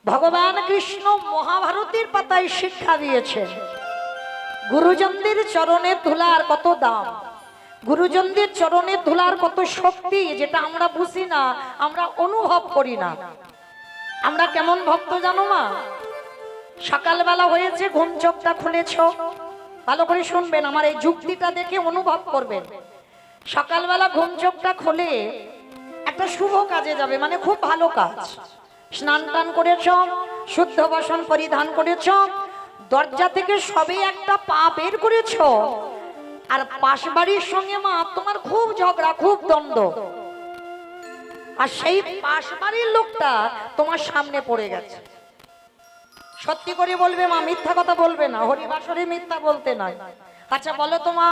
ভগবান কৃষ্ণ মহাভারতের পাতায় শিক্ষা দিয়েছেন গুরুজনদের চরণে ধুলার কত দাম, গুরুজনদের চরণে ধুলার কত শক্তি, যেটা আমরা বুঝি না, আমরা অনুভব করি না। আমরা কেমন ভক্ত জানো মা? সকালবেলা হয়েছে, ঘুম চোখটা খুলেছ, ভালো করে শুনবেন, আমার এই যুক্তিটা দেখে অনুভব করবেন। সকালবেলা ঘুম চোখটা খুলে একটা শুভ কাজে যাবে, মানে খুব ভালো কাজ। স্নান টান করেছ, শুদ্ধ বসন পরিধান করেছ, দরজা থেকে সবে একটা পা বের করেছ, আর পাশ বাড়ির সঙ্গে মা তোমার খুব ঝগড়া, খুব দ্বন্দ্ব, আর সেই পাশ বাড়ির লোকটা তোমার সামনে পড়ে গেছে। সত্যি করে বলবে মা, মিথ্যা কথা বলবে না, হরিবাসরে মিথ্যা বলতে নাই। আচ্ছা বলো তো মা,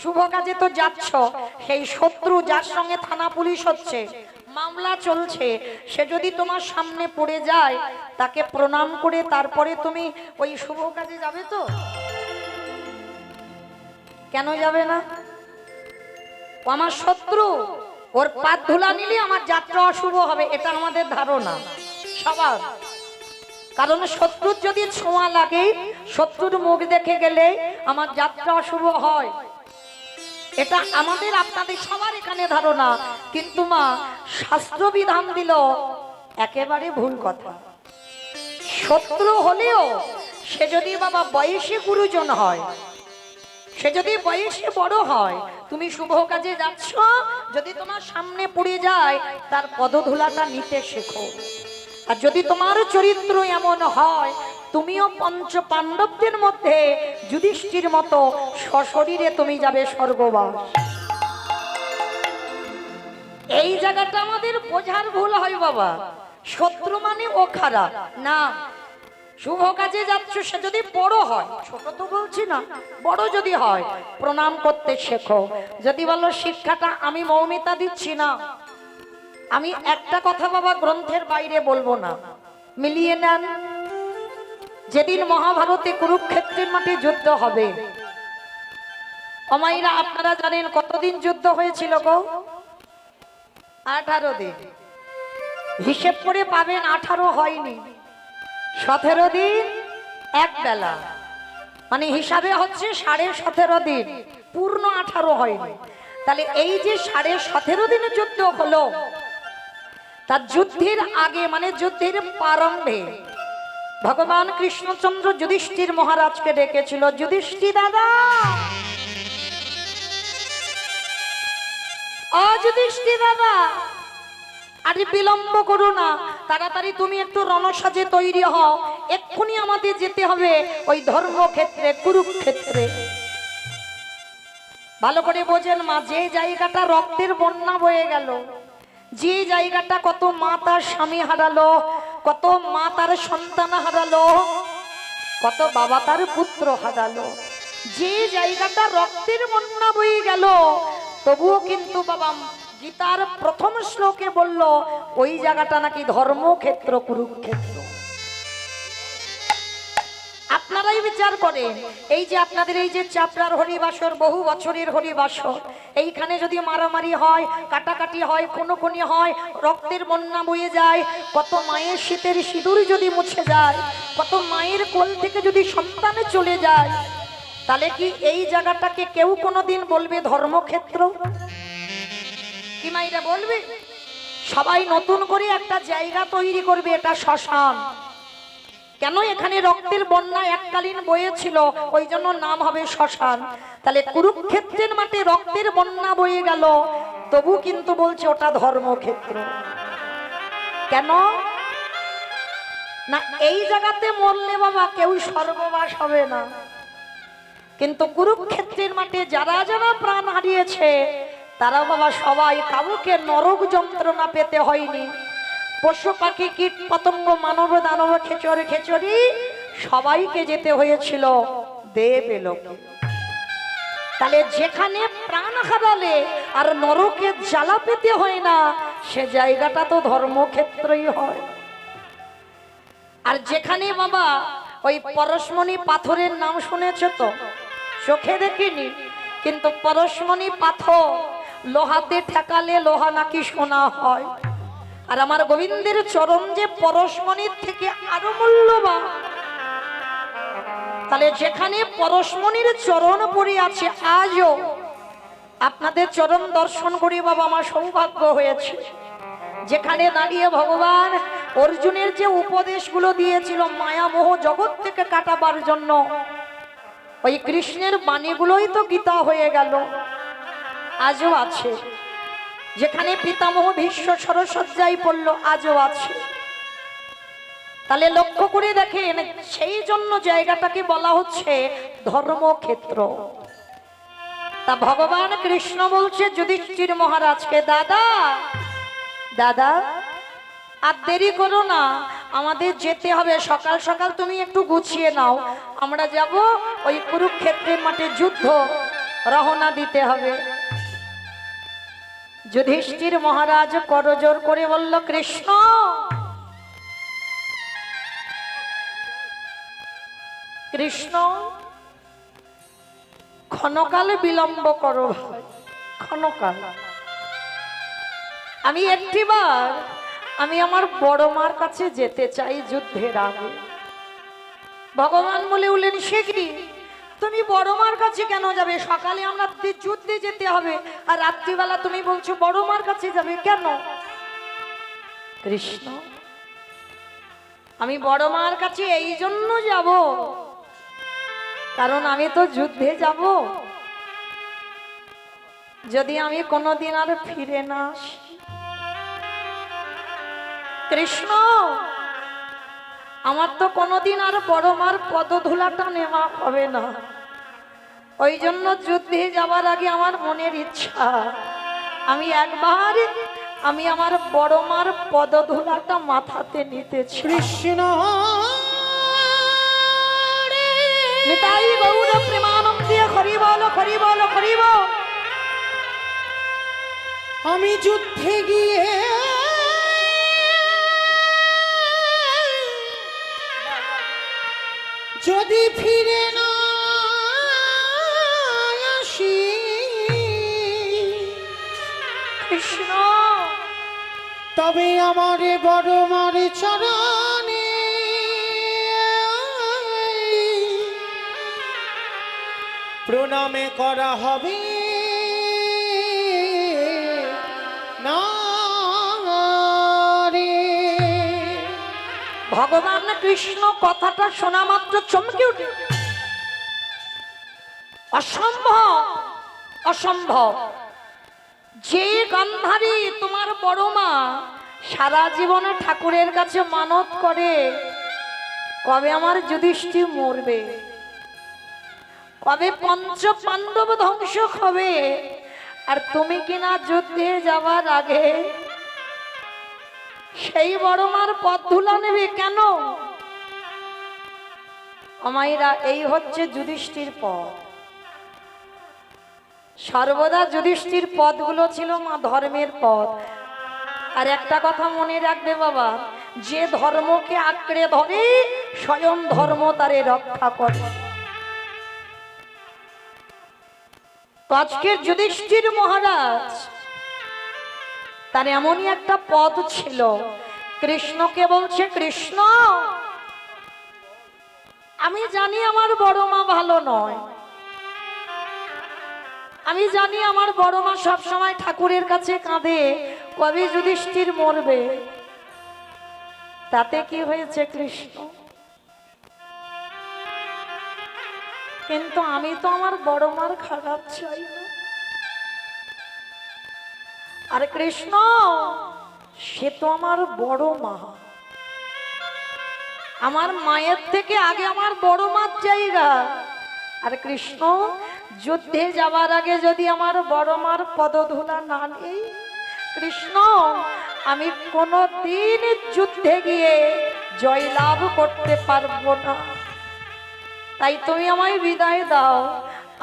শুভ কাজে তো যাচ্ছ, সেই শত্রু যার সঙ্গে থানা পুলিশ হচ্ছে, মামলা চলছে, সে যদি তোমার সামনে পড়ে যায়, তাকে প্রণাম করে তারপরে তুমি ওই শুভ কাজে যাবে তো? কেন যাবে না? ও আমার শত্রু, ওর পাত ধুলা নিলে আমার যাত্রা অশুভ হবে, এটা আমাদের ধারণা সবার। কারণ শত্রুর যদি ছোঁয়া লাগে, শত্রুর মুখ দেখে গেলে আমার যাত্রা অশুভ হয়, এটা আমাদের আপনাদের সবার এখানে ধারণা। কিন্তু মা শাস্ত্র বিধান দিল একেবারে ভুল কথা। শত্রু হলেও সে যদি বাবা বয়সে গুরুজন হয়, সে যদি বয়সে বড় হয়, তুমি শুভ কাজে যাচ্ছ, যদি তোমার সামনে পড়ে যায়, তার পদধূলাটা নিতে শেখো। আর যদি তোমার চরিত্র এমন হয়, তুমিও পঞ্চ পাণ্ডবদের মধ্যে যুধিষ্ঠির মতো সশরীরে তুমি যাবে স্বর্গবাস। এই জায়গাটা আমাদের বোঝার ভুল হয় বাবা। শত্রু মানে ও খারাপ না, শুভ কাজে যাচ্ছ, সে যদি বড় হয়, ছোট তো বলছি না, বড় যদি হয়, প্রণাম করতে শেখো। যদি বলো শিক্ষাটা আমি মৌমিতা দিচ্ছি না, আমি একটা কথা বাবা গ্রন্থের বাইরে বলবো না, মিলিয়ে নেন। যেদিন মহাভারতে কুরুক্ষেত্রের মাঠে যুদ্ধ হবে, অমাইরা আপনারা জানেন কতদিন যুদ্ধ হয়েছিল গো? 18 দিন। হিসেব করে পাবেন 18 হয়নি, 17 দিন এক বেলা, মানে হিসাবে হচ্ছে 17.5 দিন, পূর্ণ 18 হয়নি। তাহলে এই যে 17.5 দিনের যুদ্ধ হলো, তার যুদ্ধের আগে মানে যুদ্ধের প্রারম্ভে ভগবান কৃষ্ণচন্দ্র যুধিষ্ঠির মহারাজকে ডেকেছিল, যুধিষ্ঠির দাদা, ও যুধিষ্ঠির দাদা, আর বিলম্ব করো না, তাড়াতাড়ি তুমি একটু রণসাজে তৈরি হও, এক্ষুনি আমাদের যেতে হবে ওই ধর্মক্ষেত্রে, কুরুক্ষেত্রে। ভালো করে বোঝেন মা, যে জায়গাটা রক্তের বন্যা বয়ে গেল, যে জায়গাটা কত মা তার স্বামী হারালো, কত মা তার সন্তান হারালো, কত বাবা তার পুত্র হারালো, যে জায়গাটা রক্তের বন্যা বয়ে গেল, তবুও কিন্তু বাবা গীতার প্রথম শ্লোকে বলল ওই জায়গাটা নাকি ধর্মক্ষেত্র, কুরুক্ষেত্র। আপনারাই বিচার করেন, এই যে আপনাদের এই যে চাপড়ার হরিবাসর, বহু বছরের হরিবাসর, এইখানে যদি মারামারি হয়, কাটাকাটি হয়, খুনোখুনি হয়, রক্তের বন্যা বয়ে যায়, কত মায়ের শীতের সিঁদুর যদি মুছে যায়, কত মায়ের কোল থেকে যদি সন্তানে চলে যায়, তাহলে কি এই জায়গাটাকে কেউ কোনোদিন বলবে ধর্মক্ষেত্র? কি মাইরা বলবে? সবাই নতুন করে একটা জায়গা তৈরি করবে, এটা শ্মশান। কেন? এখানে রক্তের বন্যা এককালীন বয়েছিল, ওই জন্য নাম হবে শ্মশান। তাহলে কুরুক্ষেত্রের মাঠে রক্তের বন্যা বয়ে গেল, তবু কিন্তু বলছে ওটা ধর্মক্ষেত্র। কেন না? এই জায়গাতে মরলে বাবা কেউ স্বর্গবাস হবে না, কিন্তু কুরুক্ষেত্রের মাঠে যারা যারা প্রাণ হারিয়েছে, তারা বাবা সবাই কাউকে নরক যন্ত্রণা পেতে হয়নি। পশু পাখি কীট পতঙ্গ মানব দানব খেচরে খেচরি সবাইকে যেতে হয়েছিল দেবলোকে। তাহলে যেখানে প্রাণ হারালে আর নরকে জ্বালা পেতে হয় না, সে জায়গাটা তো ধর্মক্ষেত্রই হয়। আর যেখানে বাবা ওই পরশমণি পাথরের নাম শুনেছ তো, চোখে দেখিনি, কিন্তু পরশমণি পাথর লোহাতে ঠেকালে লোহা নাকি সোনা হয়, আর আমার গোবিন্দের চরণ যে পরশমণির থেকে আরো মূল্যবান, তাহলে যেখানে পরশমণির চরণ পড়ে আছে, আজও আপনাদের চরণ দর্শন করি বাবা আমার সৌভাগ্য হয়েছে। যেখানে দাঁড়িয়ে ভগবান অর্জুনের যে উপদেশগুলো দিয়েছিল মায়ামোহ জগৎ থেকে কাটাবার জন্য, ওই কৃষ্ণের বাণীগুলোই তো গীতা হয়ে গেল, আজও আছে। যেখানে পিতামহ ভীষ্ম সরসজ্জায় পড়ল, আজও আছে। তাহলে লক্ষ্য করে দেখেন, সেই জন্য জায়গাটাকে বলা হচ্ছে ধর্মক্ষেত্র। তা ভগবান কৃষ্ণ বলছে যুধিষ্ঠির মহারাজকে, দাদা দাদা আর দেরি করো না, আমাদের যেতে হবে, সকাল সকাল তুমি একটু গুছিয়ে নাও, আমরা যাব ওই কুরুক্ষেত্রের মাঠে যুদ্ধ রওনা দিতে হবে। যুধিষ্ঠির মহারাজ করজোর করে বলল, কৃষ্ণ কৃষ্ণ ক্ষণকাল বিলম্ব করো ভাই, ক্ষণকাল। আমি একটিবার আমি আমার বড় মার কাছে যেতে চাই যুদ্ধের আগে। ভগবান বলে উঠলেন, সে কি, তুমি বড় মার কাছে কেন যাবে? সকালে আমরা যুদ্ধে যেতে হবে, আর রাত্রিবেলা তুমি বলছো বড় মার কাছে যাবে কেন? কৃষ্ণ, আমি বড় মার কাছে এই জন্য যাব, কারণ আমি তো যুদ্ধে যাব। যদি আমি কোনোদিন আর ফিরে না আসি, কৃষ্ণ আমার তো কোনোদিন আর বড় মার পদধূলাটা নেওয়া হবে না। ওই জন্য যুদ্ধে যাওয়ার আগে আমার মনের ইচ্ছা, আমি একবার আমি আমার বড় মার পদধূলাটা মাথাতে নিতেছি। কৃষ্ণ নিতাই গৌর প্রেমানন্দে হরি বল হরি বল হরি বল। আমি যুদ্ধে গিয়ে যদি ফিরে না আসি, কৃষ্ণ তবে আমার বড় মার চরণে প্রণামে করা হবে না রে। ভগবান কৃষ্ণ কথাটা শোনা মাত্র চমকে উঠে, অসম্ভব অসম্ভব। যে গান্ধারী তোমার বড় মা সারা জীবনে ঠাকুরের কাছে মানত করে, কবে আমার যুধিষ্ঠির মরবে, কবে পঞ্চ পাণ্ডব ধ্বংস হবে, আর তুমি কিনা যুদ্ধে যাবার আগে সেই বড় মার পথ ধুলা নেবে কেন? আমাইরা, এই হচ্ছে যুধিষ্ঠির পথ। সর্বদা যুধিষ্ঠির পথগুলো ছিল মা ধর্মের পথ। আর একটা কথা মনে রাখবে বাবা, যে ধর্মকে আঁকড়ে ধরে স্বয়ং ধর্ম তারে রক্ষা করে। আজকের যুধিষ্ঠির মহারাজ তার এমনই একটা পদ ছিল, কৃষ্ণকে বলছে, কৃষ্ণ আমি জানি আমার বড় মা ভালো নয়, আমি জানি আমার বড় মা সব সময় ঠাকুরের কাছে কাঁদে কবে যুধিষ্ঠির মরবে। তাতে কি হয়েছে কৃষ্ণ? কিন্তু আমি তো আমার বড় মার খারাপ চাই না। আর কৃষ্ণ, সে তো আমার বড় মা, আমার মায়ের থেকে আগে আমার বড় মার জায়গা। আর কৃষ্ণ, যুদ্ধে যাবার আগে যদি আমার বড় মার পদধূলা না নেই, কৃষ্ণ আমি কোনোদিন যুদ্ধে গিয়ে জয়লাভ করতে পারবো না। তাই তুমি আমায় বিদায় দাও,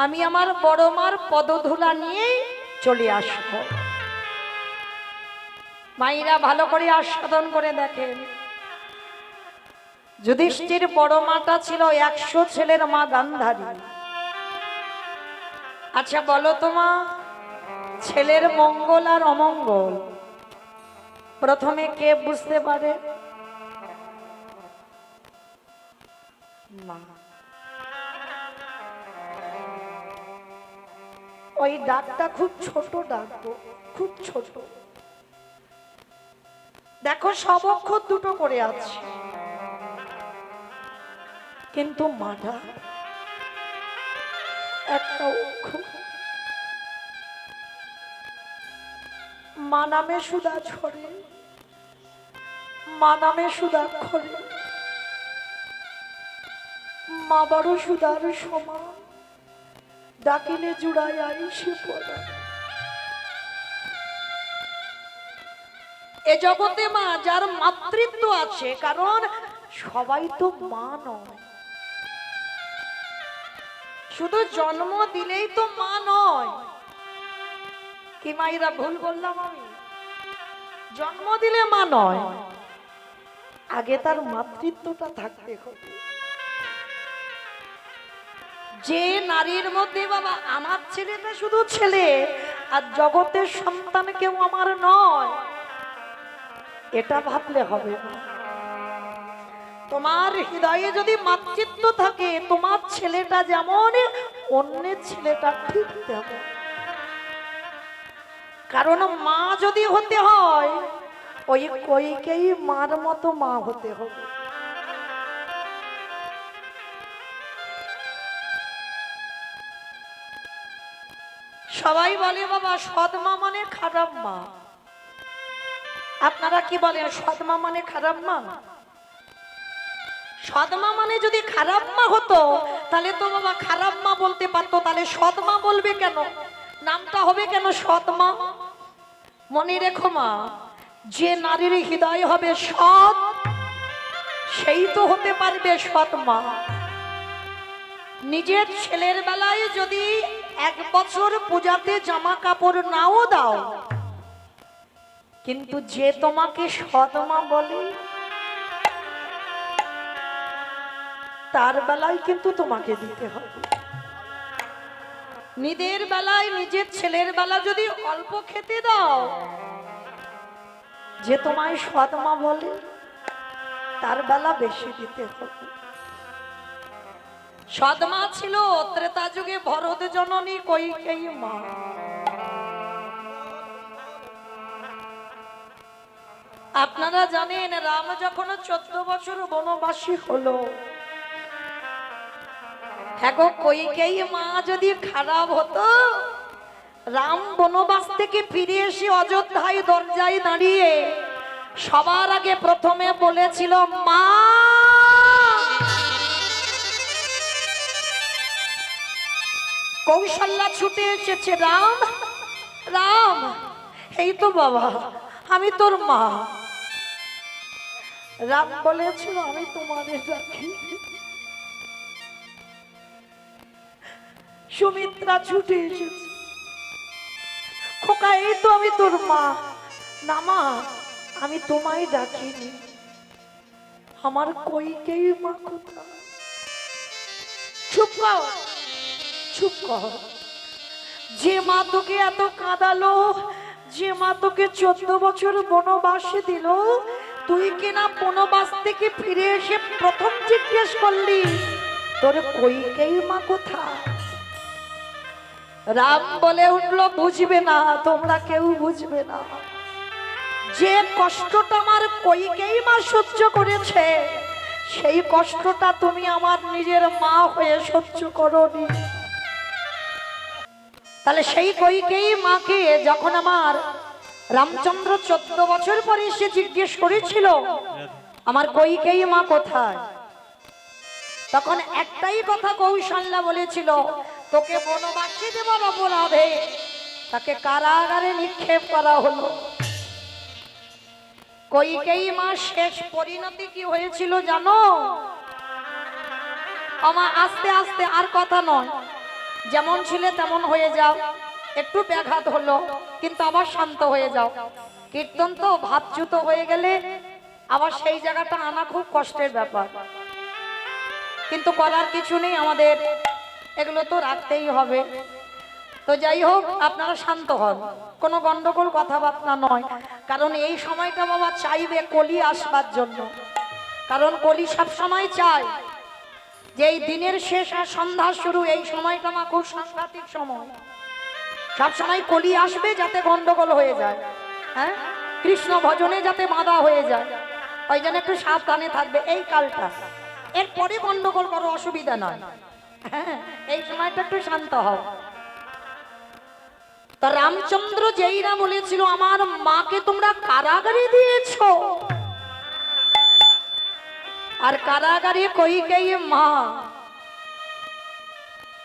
আমি আমার বড় মার পদধূলা নিয়ে চলে আসব। মায়েরা ভালো করে আস্বাদন করে দেখেন, যুধিষ্ঠির বড় মাটা ছিল 100 ছেলের মা গান্ধারী। আচ্ছা বলো তো মা, ছেলের মঙ্গল আর অমঙ্গল প্রথমে কে বুঝতে পারে? মা। ওই ডাকটা খুব ছোট ডাক গো, খুব ছোট। দেখো সব অক্ষর দুটো করে আছে, কিন্তু মাটা একটা অক্ষর। মা নামে সুধা ঝরে, মা নামে সুধা খরে, মা বড় সুধার সমান, ডাকিলে জুড়াই আইসে পড়া। এ জগতে মা যার মাতৃত্ব আছে, কারণ সবাই তো মা নয়। শুধু জন্ম দিলেই তো মা নয়। কি মাইরা ভুল বললাম আমি? জন্ম দিলে মা নয়, আগে তার মাতৃত্বটা থাকতে হবে। যে নারীর মধ্যে বাবা আমার ছেলেটা শুধু ছেলে আর জগতের সন্তান কেউ আমার নয়, এটা ভাবলে হবে না। তোমার হৃদয়ে যদি মাতৃত্ব থাকে, তোমার ছেলেটা যেমন অন্যের ছেলেটা ঠিক তেমন। কারণ মা যদি হতে হয়, ওই কইকেই মার মতো মা হতে হবে। সবাই বলে বাবা সৎ মা মানে খারাপ মা। আপনারা কি বলেন সৎ মা মানে খারাপ মা? সৎ মা মানে যদি খারাপ মা হতো, তাহলে তো বাবা খারাপ মা বলতে পারতো, তাহলে সৎ মা বলবে কেন? নামটা হবে কেন সৎ মা? মনে রেখো মা, যে নারীর হৃদয় হবে সৎ, সেই তো হতে পারবে সৎ মা। নিজের ছেলের বেলায় যদি 1 বছর পূজাতে জামা কাপড় নাও দাও, কিন্তু যে তোমাকে সৎ মা বলে, তার বেলায় কিন্তু তোমাকে দিতে হবে। নিজের বেলায়, নিজের ছেলের বেলা যদি অল্প খেতে দাও, যে তোমায় সৎ মা বলে, তার বেলা বেশি দিতে হবে। সৎ মা ছিল ত্রেতা যুগে ভরত জননী কইকেয়ী মা। আপনারা জানেন রাম যখন 14 বছর বনবাসী হলো, হ্যাঁ গো, কইকেয়ী মা যদি খারাপ হতো, রাম বনবাস থেকে ফিরে এসে অযোধ্যায় দরজায় দাঁড়িয়ে সবার আগে প্রথমে বলেছিল মা। কৌশল্যা ছুটে এসেছে, রাম রাম, এই তো বাবা, আমি তোর মা। রাম বলেছিল আমি তোমাদের রাখি। সুমিত্রা ছুটে এসেছে, খোকা এই তো আমি তোর মা। না মা, আমি তোমায় ডাকিনি, আমার কইকেয়ী মা কোথায়? চুপ কর, চুপ কর। যে মা তোকে এত কাঁদালো, যে মা তোকে 14 বছর বনবাসে দিল, তুই কিনা বনবাস থেকে ফিরে এসে প্রথম জিজ্ঞেস করলি তোর কইকেয়ী মা কোথায়? রাম বলে উঠলো বুঝবে না, তোমরা কেউ বুঝবে না। যে কষ্টটা আমার কইকেয়ী মা সহ্য করেছে, সেই কষ্টটা তুমি আমার নিজের মা হয়ে সহ্য করোনি। তাহলে সেই কইকেয়ী মাকে যখন আমার রামচন্দ্র 14 বছর পরে এসে জিজ্ঞেস করেছিল আমার কইকেয়ী মা কোথায়, তখন একটাই কথা কৌশল্যা বলেছিল, তোকে বনবাসী দেবার অপরাধে তাকে কারাগারে নিক্ষেপ করা হলো। কইকেয়ী মা শেষ পরিণতি কি হয়েছিল জানো? আমার আস্তে আস্তে, আর কথা নয়, যেমন ছিলে তেমন হয়ে যাও, একটু ব্যাঘাত হলো কিন্তু আবার শান্ত হয়ে যাও। কীর্তন তো ভাবচ্যুত হয়ে গেলে আবার সেই জায়গাটা আনা খুব কষ্টের ব্যাপার, কিন্তু করার কিছু নেই, আমাদের এগুলো তো রাখতেই হবে। তো যাই হোক, আপনারা শান্ত হন, কোনো গন্ডগোল কথাবার্তা নয়। কারণ এই সময়টা বাবা চাইবে কলি আসবার জন্য। কারণ কলি সব সময় চায় যে এই দিনের শেষ আর সন্ধ্যা শুরু, এই সময়টা মা খুব সাংঘাতিক সময়। সব সময় কলি আসবে যাতে গন্ডগোল হয়ে যায়, হ্যাঁ, কৃষ্ণ ভজনে যাতে বাধা হয়ে যায়, ওই জন্য একটু সাবধানে থাকবে এই কালটা। এরপরে গন্ডগোল করো, অসুবিধা নয়, হ্যাঁ, এই সময়টা একটু শান্ত হও। তো রামচন্দ্র যেই না বলেছিল আমার মাকে তোমরা কারাগারে দিয়েছো, আর কারাগারে কইকেয়ী মা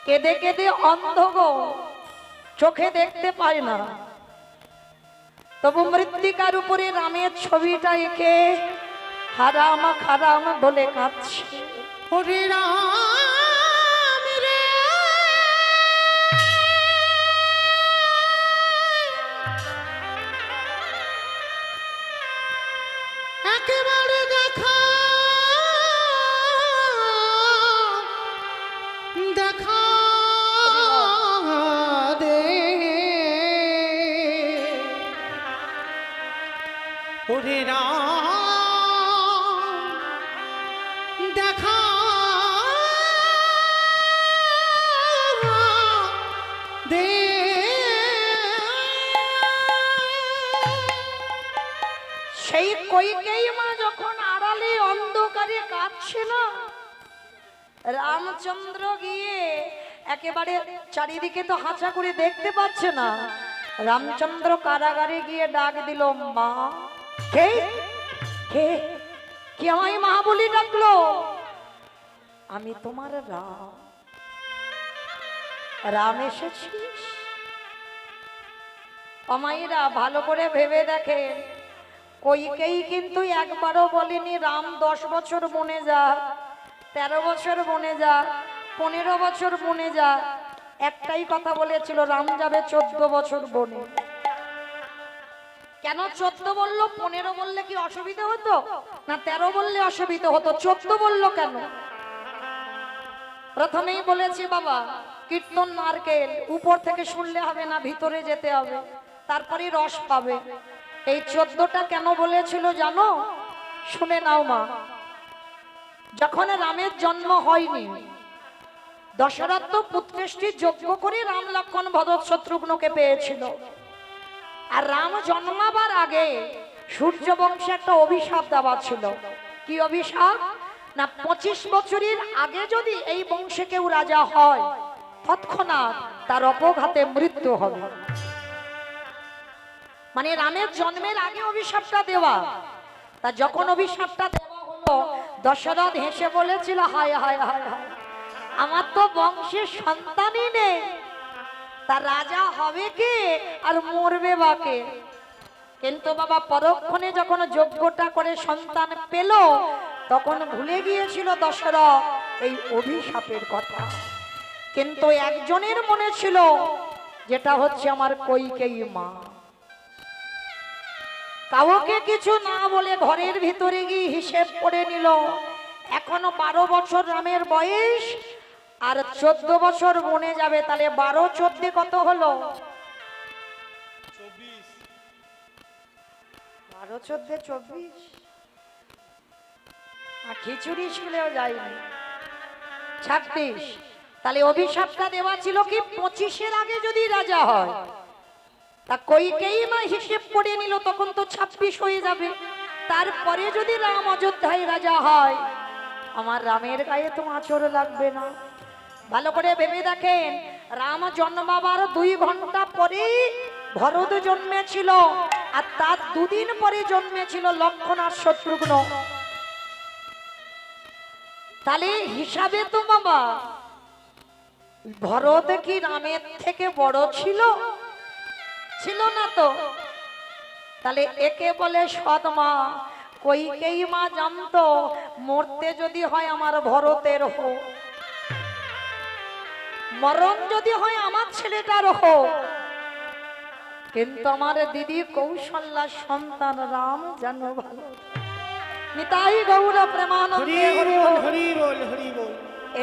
কেঁদে কেঁদে অন্ধ গো, চোখে দেখতে পায় না, তবু মৃত্তিকার উপরে রামের ছবিটা এঁকে হারাম খারাম বলে কাঁদছে। ওরে রাম রে, একেবারে দেখা দেখা দে, ওরে রাম দেখা দে। সেই কইকেয়ী মা যখন আড়ালে অন্ধকারে কাঁদছে না, রামচন্দ্র গিয়ে একেবারে চারিদিকে তো হাঁচা করে দেখতে পাচ্ছে না, রামচন্দ্র কারাগারে গিয়ে ডাক দিল, মা। কে কে কি আমায় মা বলি ডাকলো? আমি তোমার রাম। রাম এসেছিস? অমাইরা ভালো করে ভেবে দেখেন, কইকেই কিন্তু একবারও বলেনি রাম 10 বছর বনে যা, 13 বছর বনে যা, 15 বছর বনে যা। একটাই কথা বলেছিল, রাম যাবে 14 বছর বনে। কেন 14 বললো? 15 বললে কি অসুবিধা হতো? না 13 বললে অসুবিধা হতো, 14 বললো কেন? প্রথমেই বলেছি বাবা, কীর্তন নারকেল উপর থেকে শুনলে হবে না, ভিতরে যেতে হবে, তারপরে রস পাবে। এই 14টা কেন বলেছিল জানো? শুনে নাও মা। যখন রামের জন্ম হয়নি, দশরথ তো পুত্রেষ্টি যজ্ঞ করে রাম লক্ষ্মণ ভরত শত্রুঘ্নকে পেয়েছিল। আর রাম জন্মাবার আগে সূর্য বংশে একটা অভিশাপ দেওয়া ছিল। কি অভিশাপ? না 25 বছরের আগে যদি এই বংশে কেউ রাজা হয়, তৎক্ষণাৎ তার অপঘাতে মৃত্যু হবে। মানে রামের জন্মের আগে অভিশাপটা দেওয়া। তা যখন অভিশাপটা দেওয়া হলো, দশরথ হেসে বলেছিল, হায় হায় হায় হায়, আমার তো বংশের সন্তানই নেই, তা রাজা হবে কে আর মরবে বাকে? কিন্তু বাবা পরক্ষণে যখন যজ্ঞটা করে সন্তান পেল, তখন ভুলে গিয়েছিল দশরথ এই অভিশাপের কথা। কিন্তু একজনের মনে ছিল, যেটা হচ্ছে আমার কইকেয়ী মা। কাউকে কিছু না বলে ঘরের ভিতরে গিয়ে হিসেব করে নিল, এখনো 12 বছর রামের বয়স, আর 14 বছর বনে যাবে, তাহলে 12 14 কত হলো? 12 14 24। আর খিচুড়ি ছিলেও যায়নি, 26। তাহলে অভিশাপটা দেওয়া ছিল কি 25-এর আগে যদি রাজা হয়। তা কইকেয়ী মা হিসেব করে নিল, তখন তো 26 হয়ে যাবে। তারপরে যদি রাম অযোধ্যায় রাজা হয়, আমার রামের গায়ে তো আঁচড় লাগবে না। ভালো করে ভেবে দেখেন, রাম জন্মাবার 2 ঘন্টা পরে ভরত জন্মেছিল, আর তার 2 দিন পরে জন্মেছিল লক্ষ্মণ আর শত্রুঘ্ন। তাহলে হিসাবে তো বাবা ভরত কি রামের থেকে বড় ছিল? ছিল না তো। তাহলে একে বলে সৎ মা। কইকেয়ী মা জানতো, মরতে যদি হয় আমার ভরতের হোক, মরণ যদি হয় আমার ছেলেটার হোক, কিন্তু আমার দিদি কৌশল্যার সন্তান রাম যেন ভালো। নিতাই গৌর প্রেমানন্দে হরি বল, হরি বল, হরি বল।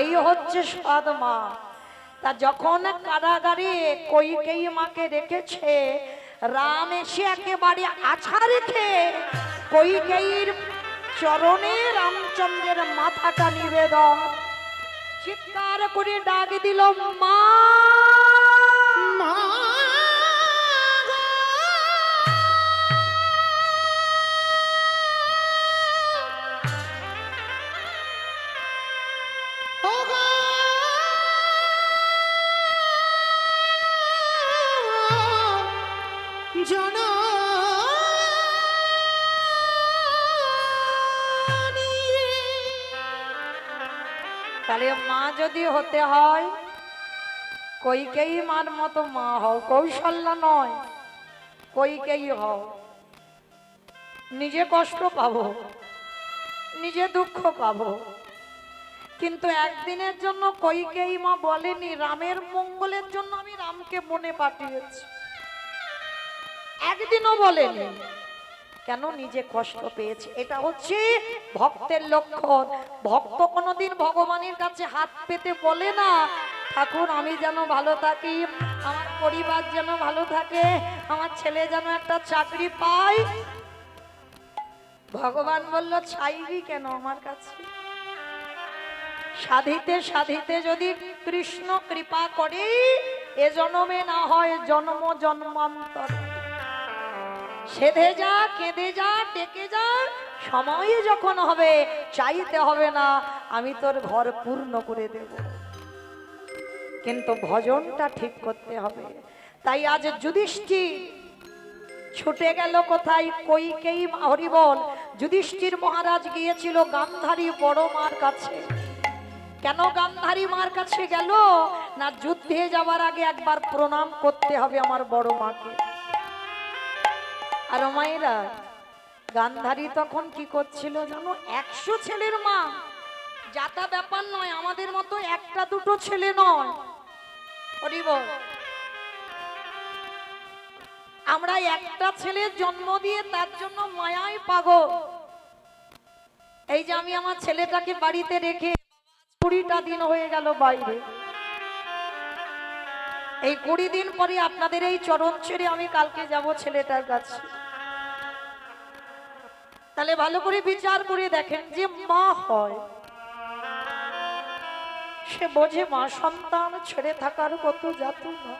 এই হচ্ছে সৎ মা। তা যখন কারাগারে কইকেয়ী মাকে রেখেছে, রাম এসে একেবারে আছা রেখে কইকেয়ীর চরণে রামচন্দ্রের মাথাটা নিবেদন, চিৎকার করে ডাক দিল, মা মা গো, ও গো, জননী। তাহলে মা যদি হতে হয় কইকেয়ী মার মতো মা হও, কৌশল্যা নয়, কইকেয়ী হও। নিজে কষ্ট পাবো, নিজে দুঃখ পাবো, কিন্তু একদিনের জন্য কইকেয়ী মা বলেনি রামের মঙ্গলের জন্য আমি রামকে বনে পাঠিয়েছি, একদিনও বলেনি। কেন? নিজে কষ্ট পেয়েছে। এটা হচ্ছে ভক্তের লক্ষণ। ভক্ত কোনোদিন ভগবানের কাছে হাত পেতে বলে না, ঠাকুর আমি যেন ভালো থাকি, আমার পরিবার যেন ভালো থাকে, আমার ছেলে যেন একটা চাকরি পায়। ভগবান বলল, চাইবি কেন আমার কাছে? সাধিতে সাধিতে যদি কৃষ্ণ কৃপা করে, এ জন্মে না হয় জন্ম জন্মান্তর, সেধে যা, কেঁদে যা, ডেকে যা, সময় যখন হবে চাইতে হবে না, আমি তোর ঘর পূর্ণ করে দেব। কিন্তু ভজনটা ঠিক করতে হবে। তাই আজ যুধিষ্ঠির ছুটে গেল কোথায়? কইকেয়ী মা। হরিবল। যুধিষ্ঠির মহারাজ গিয়েছিল গান্ধারী বড় মার কাছে। কেন গান্ধারী মার কাছে গেল? না, যুদ্ধে যাওয়ার আগে একবার প্রণাম করতে হবে আমার বড় মাকে। আর মায়েরা, গান্ধারী তখন কি করছিল জানো? 100 ছেলের মা। যাতা ব্যাপার নয়, আমাদের মতো একটা দুটো ছেলে নয়। হরিবল। আমরা একটা ছেলের জন্ম দিয়ে তার জন্য মায়ায় পাগল। এই যে আমি আমার ছেলেটাকে বাড়িতে রেখে 20টা দিন হয়ে গেল বাইরে, এই 20 দিন পরে আপনাদের এই চরণ ছেড়ে আমি কালকে যাব ছেলেটার কাছে। তাহলে ভালো করে বিচার করে দেখেন, যে মা হয় সে বোঝে মা সন্তান ছেড়ে থাকার কত যাতনা।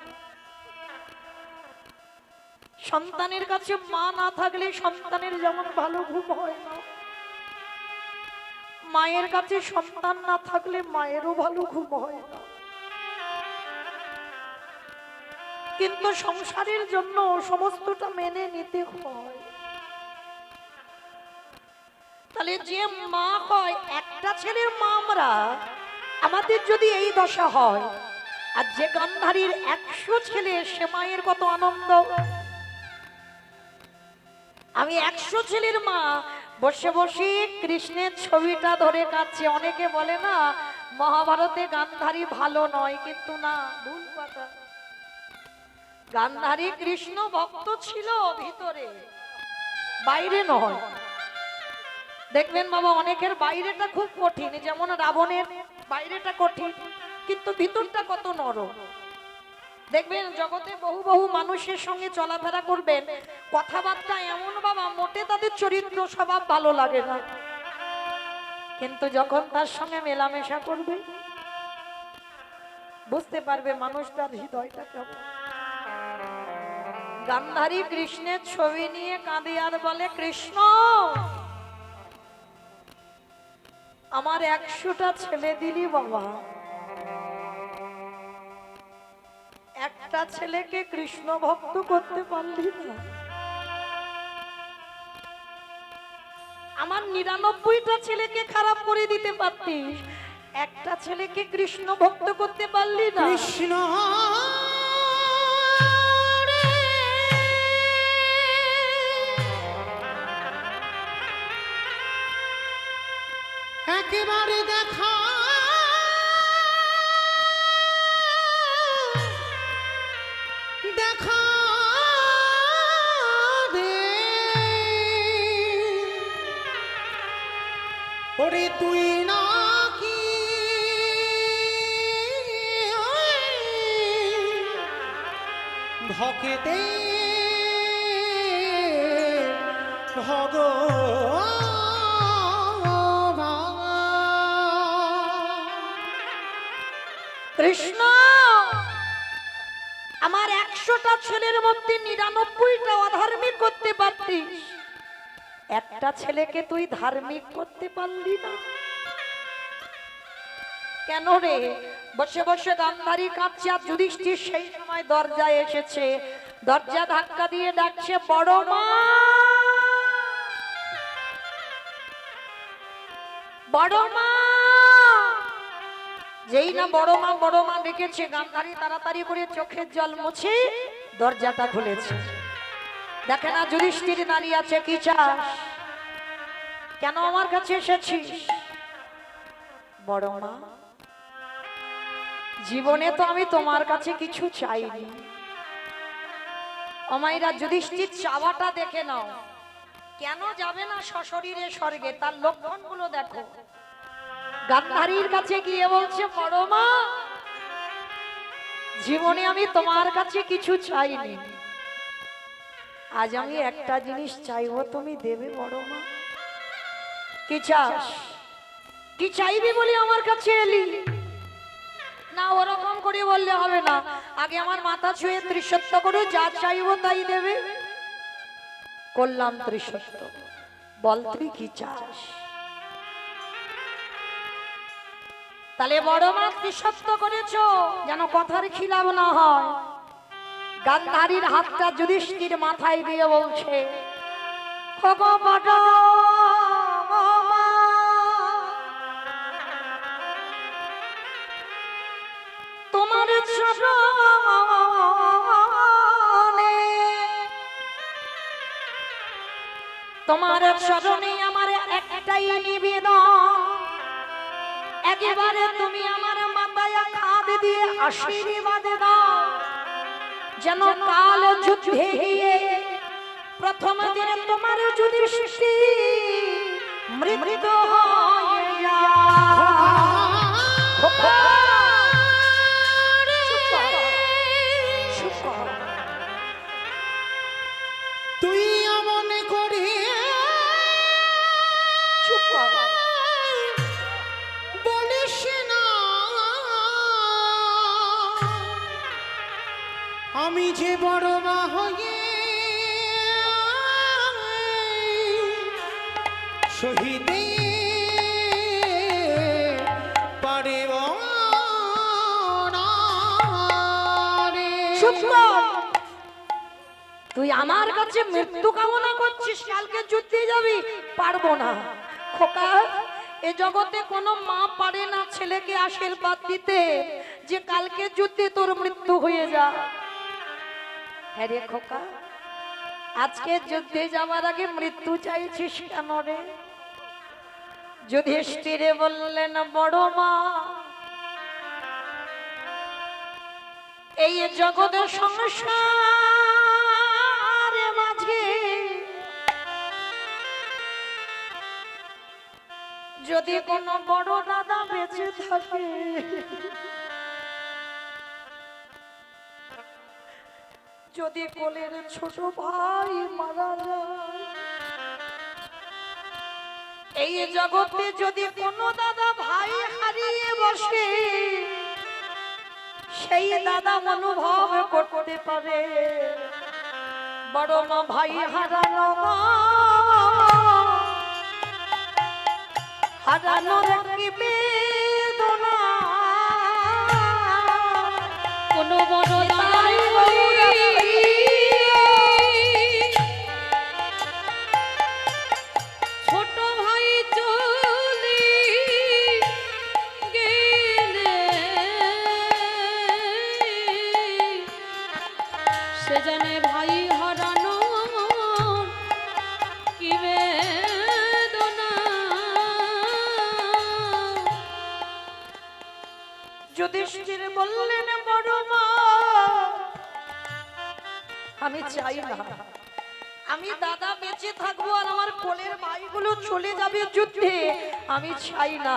সন্তানের কাছে মা না থাকলে সন্তানের যেমন ভালো ঘুম হয় না, মায়ের কাছে সন্তান না থাকলে মায়েরও ভালো ঘুম হয় না। কিন্তু সংসারের জন্য সমস্তটা মেনে নিতে হয়। তাহলে যে মা হয়, একটা ছেলের মা আমরা, আমাদের যদি এই দশা হয়, আর যে গান্ধারীর 100 ছেলে, সে মায়ের কত আনন্দ। আমি 100 ছেলের মা, বসে বসে কৃষ্ণের ছবিটা ধরে কাঁদছে। অনেকে বলে না মহাভারতে গান্ধারী ভালো নয়, কিন্তু না, ভুল কথা। গান্ধারী কৃষ্ণ ভক্ত ছিল ভিতরে, বাইরে নয়। দেখবেন বাবা, অনেকের বাইরেটা খুব কঠিন, যেমন রাবণের বাইরেটা কঠিন, কিন্তু ভিতরটা কত নরম। দেখবেন জগতে বহু বহু মানুষের সঙ্গে চলাফেরা করবেন, কথাবার্তা এমন বাবা, মোটে তাদের চরিত্র স্বভাব ভালো লাগে না, কিন্তু যখন তার সঙ্গে মেলামেশা করবে বুঝতে পারবে মানুষটার হৃদয়টা কেমন। গান্ধারী কৃষ্ণের ছবি নিয়ে কাঁদে আর বলে, কৃষ্ণ আমার 100টা ছেলে দিলি বাবা, একটা ছেলেকে কৃষ্ণ ভক্ত করতে পারলি না। আমার 99টা ছেলেকে খারাপ করে দিতে পারতিস, একটা ছেলেকে কৃষ্ণ ভক্ত করতে পারলি না। কৃষ্ণ একেবারে দেখা দেখা দে, ওরে তুই নাকি ভকেতে কৃষ্ণ, আমার 100টা ছেলের মধ্যে 99টা অধার্মিক করতে পারতিস, একটা ছেলেকে তুই ধার্মিক করতে পারলি না কেন রে? বসে বসে গান্ধারী কাঁদছে, আর যুধিষ্ঠির সেই সময় দরজায় এসেছে, দরজা ধাক্কা দিয়ে ডাকছে, বড় মা, বড় মা। যেই না বড় মা ডেকেছে, গান্ধারী তাড়াতাড়ি করে চোখের জল মুছে দরজাটা খুলেছে। দেখে না যুধিষ্ঠির দাঁড়িয়ে আছে। কি চাস? কেন আমার কাছে এসেছিস? বড় মা, জীবনে তো আমি তোমার কাছে কিছু চাইনি। অমাইরা যুধিষ্ঠির চাওয়াটা দেখে নাও, কেন যাবে না সশরীরে স্বর্গে, তার লক্ষণগুলো দেখো। গান্ধারীর কাছে গিয়ে বলছে, বড় মা, জীবনে আমি তোমার কাছে কিছু চাইনি, আজ আমি একটা জিনিস চাইবো, তুমি দেবে বড় মা? কি চাস? কি চাইবি বলে আমার কাছে এলি? না, ওরকম করে বললে হবে না, আগে আমার মাথা ছুঁয়ে ত্রিসত্য করো, যা চাইবো তাই দেবে। করলাম ত্রিসত্য, বল তুই কি চাস? তাহলে বড় মা ত্রিসত্য করেছো, যেন কথার খিলাপ না হয়। গান্ধারীর হাতটা যুধিষ্ঠির মাথায় দিয়ে বলছে, ওগো বড় মা, তোমার চরণে, তোমার চরণে আমার একটাই নিবেদন, একেবারে তুমি আমার মাথায় হাত দিয়ে আশীর্বাদ দাও, যেন কাল যুদ্ধে গিয়ে প্রথম দিনে তোমার যুধিষ্ঠির মৃত্যু হয়ে তুই এমন করে বলিস না, আমি যে বড় মা হয়ে শহীদে পারিব না রে। তুই আমার কাছে মৃত্যু কামনা করছিস, কালকে যুদ্ধে যাবি? পারবো না খোকা, এ জগতে কোনো মা পারে না ছেলেকে আশীর্বাদ দিতে যে কালকে যুদ্ধে তোর মৃত্যু হয়ে যা। হ্যাঁ রে খোকা, আজকে যুদ্ধে যাওয়ার আগে মৃত্যু চাইছিস কেন রে? যুধিষ্ঠিরে বললেন, বড় মা, এই জগতের সংসারে মাঝে যদি কোনো বড় দাদা বেঁচে থাকে, যদি কোলের ছোট ভাই মারা যায়, এই জগতে যদি কোনো দাদা ভাই হারিয়ে বসে, সেই দাদা অনুভব করতে পারে বড় মা ভাই হারানো, হারানোর কি বেদনা, কোনো বড় দাদাই ছোট ভাই চলে গেলে সে জানে ভাই হারানো কি বেদনা। যুধিষ্ঠির বললেন, বড় মা, আমি চাই না আমি দাদা বেঁচে থাকবো আর আমার কোলের ভাইগুলো চলে যাবে যুদ্ধে, আমি চাই না।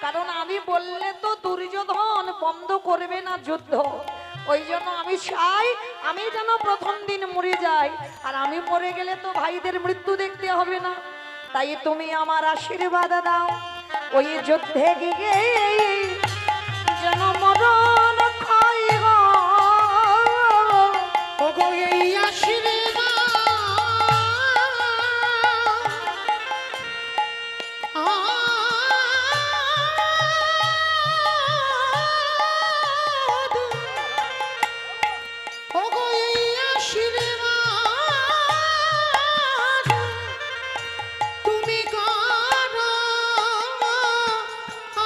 কারণ আমি বললে তো দুর্যোধন বন্ধ করবে না যুদ্ধ, ওই জন্য আমি চাই আমি যেন প্রথম দিন মরে যাই, আর আমি মরে গেলে তো ভাইদের মৃত্যু দেখতে হবে না। তাই তুমি আমার আশীর্বাদ দাও, ওই যুদ্ধে গিয়ে যেন মরণ খাই গো। ওগো এই আশীর্বাদ ওগো এই আশীর্বাদ তুমি করো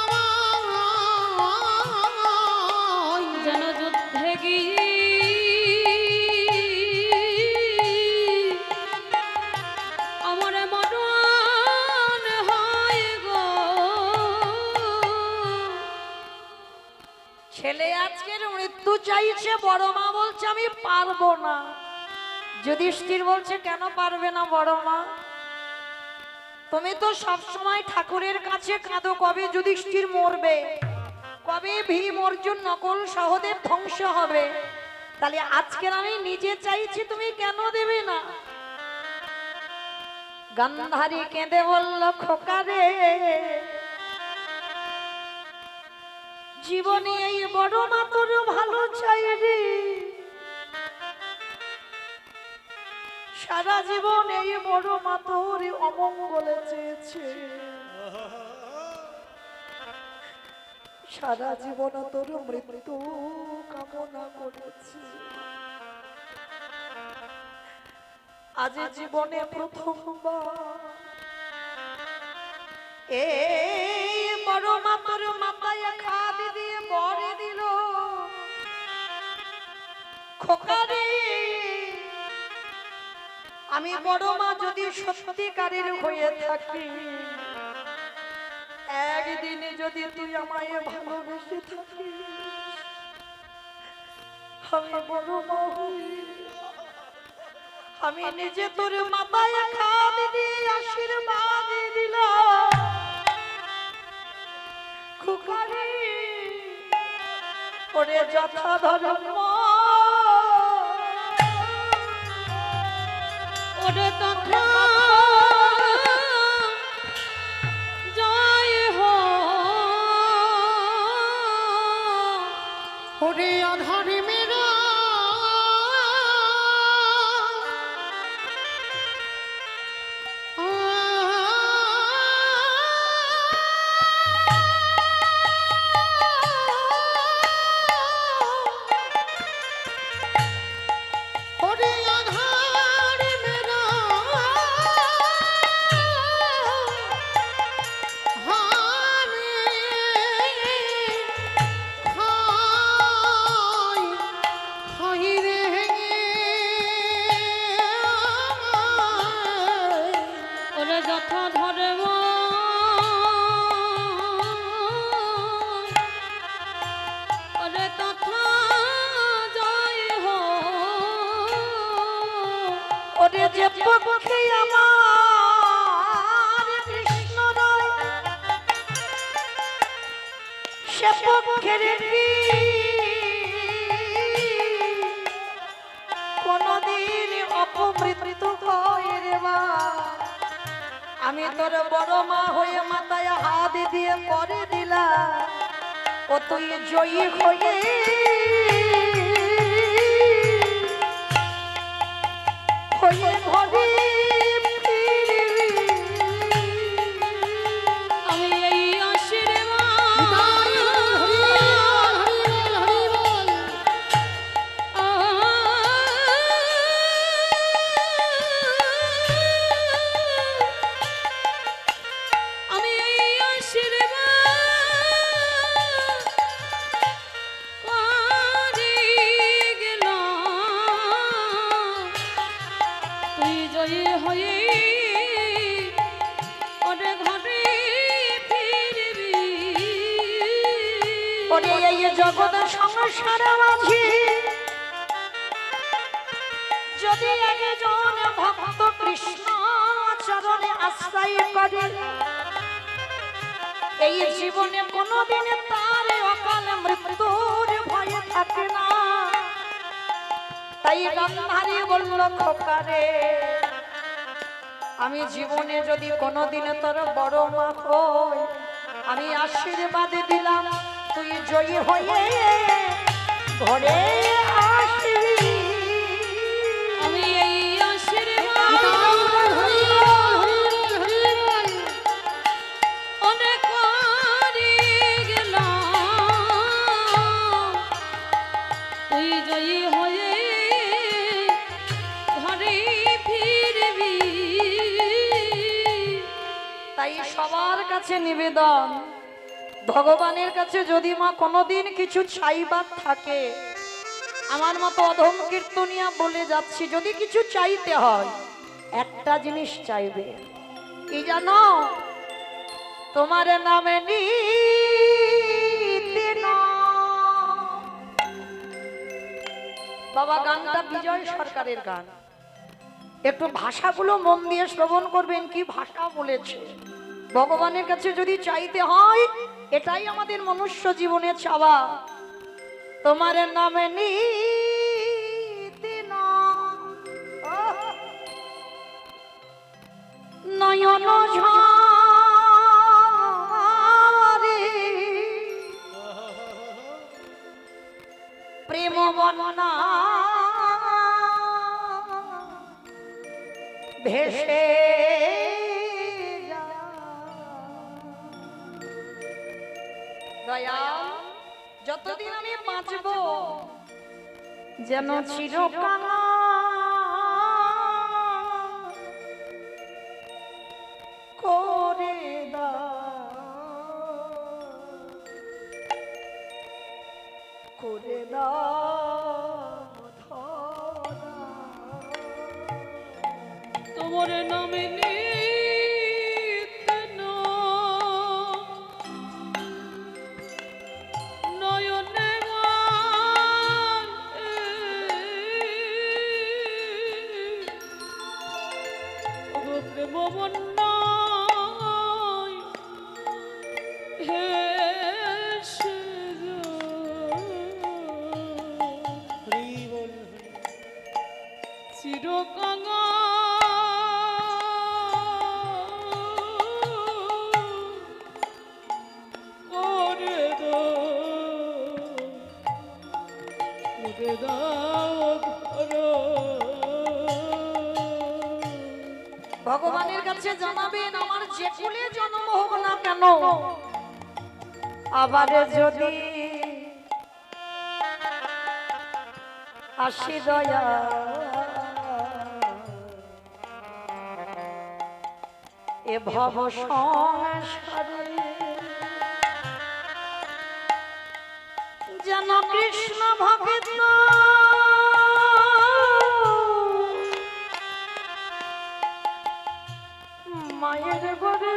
আমায়। যেন যুদ্ধে গিয়ে আমার মরণ হয় গো। ছেলে আজকের মৃত্যু চাইছে, বড় মা বলছে আমি পারবো না। যুধিষ্ঠির বলছে কেন পারবে না বড় মা? তুমি তো সব সময় ঠাকুরের কাছে কাঁদো কবে যুধিষ্ঠির মরবে, কবে ভীম অর্জুন নকুল সহদেব ধ্বংস হবে। তাহলে আজকের আমি নিজে চাইছি, তুমি কেন দেবে না? গান্ধারী কেঁদে বলল খোকারে, জীবনে এই বড় মা তোর ভালো চাই রে, সারা জীবন এই বড় মা তোর অমঙ্গলে চেয়েছে, সারা জীবন তোর মৃত্যু কামনা করেছে। আজ জীবনে প্রথমবার এই বড় মা তোর মাথায় খাদ দিয়ে বরে দিল। খোকারে আমি বড় মা যদি সত্যিকারের হয়ে থাকি, একদিনে যদি তুই আমায় ভালোবেসে থাকিস, আমি বড় মা হই, আমি নিজে তোর মাথায় খাদ দিয়ে আশীর্বাদ দিলাম। খোকারে ওরে যথা ধর্ম ওরে তথা জয় হো। ওরে অধর্মেরা ওরে অধর্মেরা হারে খাই খাই রে ওরে যথা ধর্ম ওরে তথা জয় হো। ওরে যে পক্ষে আমার কৃষ্ণ রয়, সে পক্ষের কি কোনদিন অপমৃত্যু হয় রে মা? আমি তোর বড় মা হয়ে মাথায় হাত দিয়ে পরে দিলাম, ও তুই জয়ী হয়ে হয়ে ঘরে ফিরবি। আমি এই আশীর্বাদ আমি এই আশীর্বাদ করে গেলাম। তুই জয়ী হয়ে ওরে ঘরে ফিরবি। ওরে এই জগৎ সংসার মাঝে যদি একজন ভক্ত কৃষ্ণ চরণে আশ্রয় করে, এই জীবনে কোনোদিন তার অকাল মৃত্যুর ভয়ে থাকে না। তাই গান্ধারী বলল খোকারে, আমি জীবনে যদি কোনোদিনে তোর বড় মা হই, আমি আশীর্বাদ দিলাম তুই জয়ী হয়ে ঘরে আসবি। আমি এই আশীর্বাদ অনেক করে গেলাম, তুই জয়ী হয়ে ঘরে ফিরবি। তাই সবার কাছে নিবেদন, ভগবানের কাছে যদি মা কোনোদিন কিছু চাইবার থাকে, আমার মতো অধম কীর্তনিয়া বলে যাচ্ছি, যদি কিছু চাইতে হয় একটা জিনিস চাইবে, কি জানো? তোমার নামে নিতে নাম। বাবা, গানটা বিজয় সরকারের গান, একটু ভাষাগুলো মন দিয়ে শ্রবণ করবেন, কি ভাষা বলেছে। ভগবানের কাছে যদি চাইতে হয়, এটাই আমাদের মনুষ্য জীবনে চাওয়া, তোমার নামে নিতে নাম। নয়ন ঝরে প্রেম বন্যা ভেসে দয়াল, যতদিন আমি বাঁচব যেন চিরকাল করে করে তোমার নামে নিতে নাম, নয়নে প্রেম বন্যায় হেসে চিরকাঙা করে দাও ঘর। ভগবানের কাছে জানাবেন, আমার যে কুলে জন্ম হোক না কেন, আবার যদি আসি দয়া এ ভব সংসারে, যেন কৃষ্ণ ভক্ত মায়ের বরে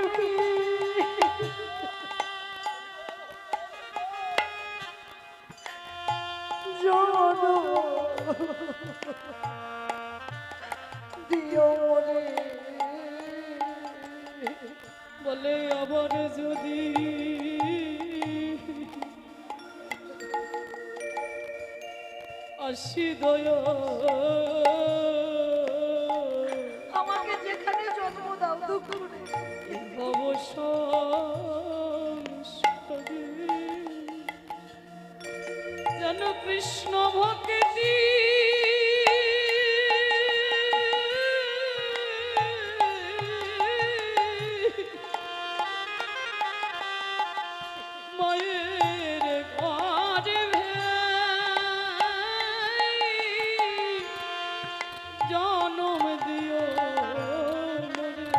দিও মরে, বলে আবার যদি আসি দয়া, আমাকে যেখানে জন্ম দাও দুঃখ করে, সংসারে যেন কৃষ্ণ ভক্তি মায়ের ঘরে জনম দিও মোরে।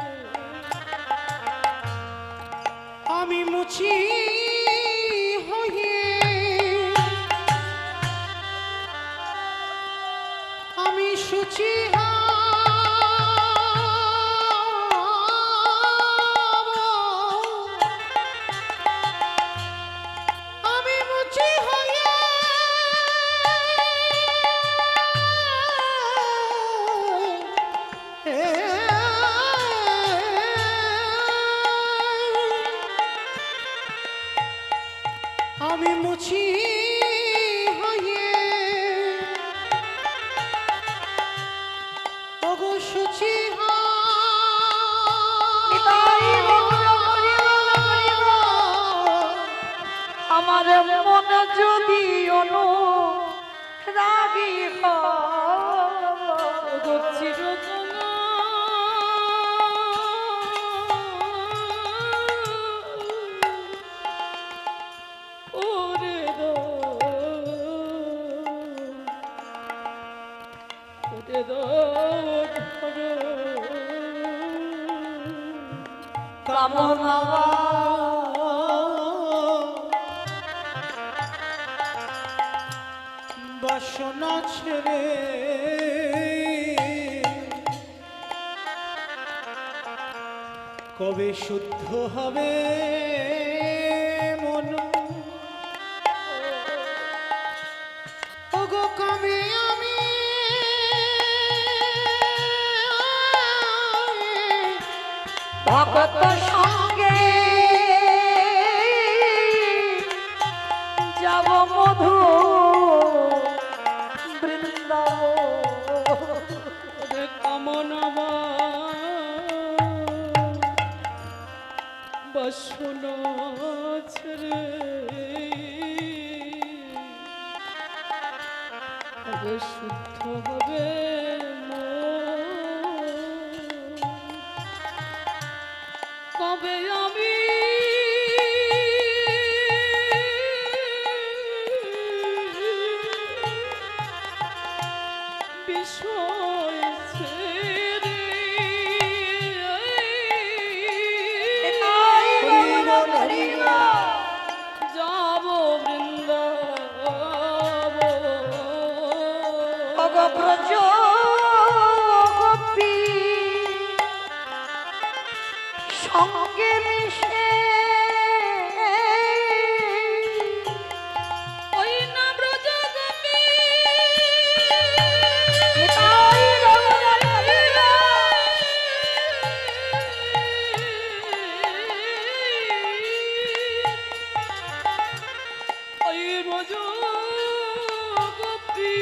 আমি মুছি হয়ে আমি সুচি হব। আমি মুছি হয়ে আমি মুছি হয়ে আমার মন যদি অনুরাগী হয় চিরকঙা ওরে দো ওরে দো কামনা বাসনা ছেড়ে কবে শুদ্ধ হবে মন ওগো কবে আমি ভগত সঙ্গে যাব মধু বৃন্দাবন কামনা বাসনা ছেড়ে কবে শুদ্ধ হবে মন? কবে আমি বিষয় ছেড়ে যাব বৃন্দাবন ব্রজ গোপী সঙ্গে মিশে ওই না ব্রজ গোপী ওই ব্রজ গোপী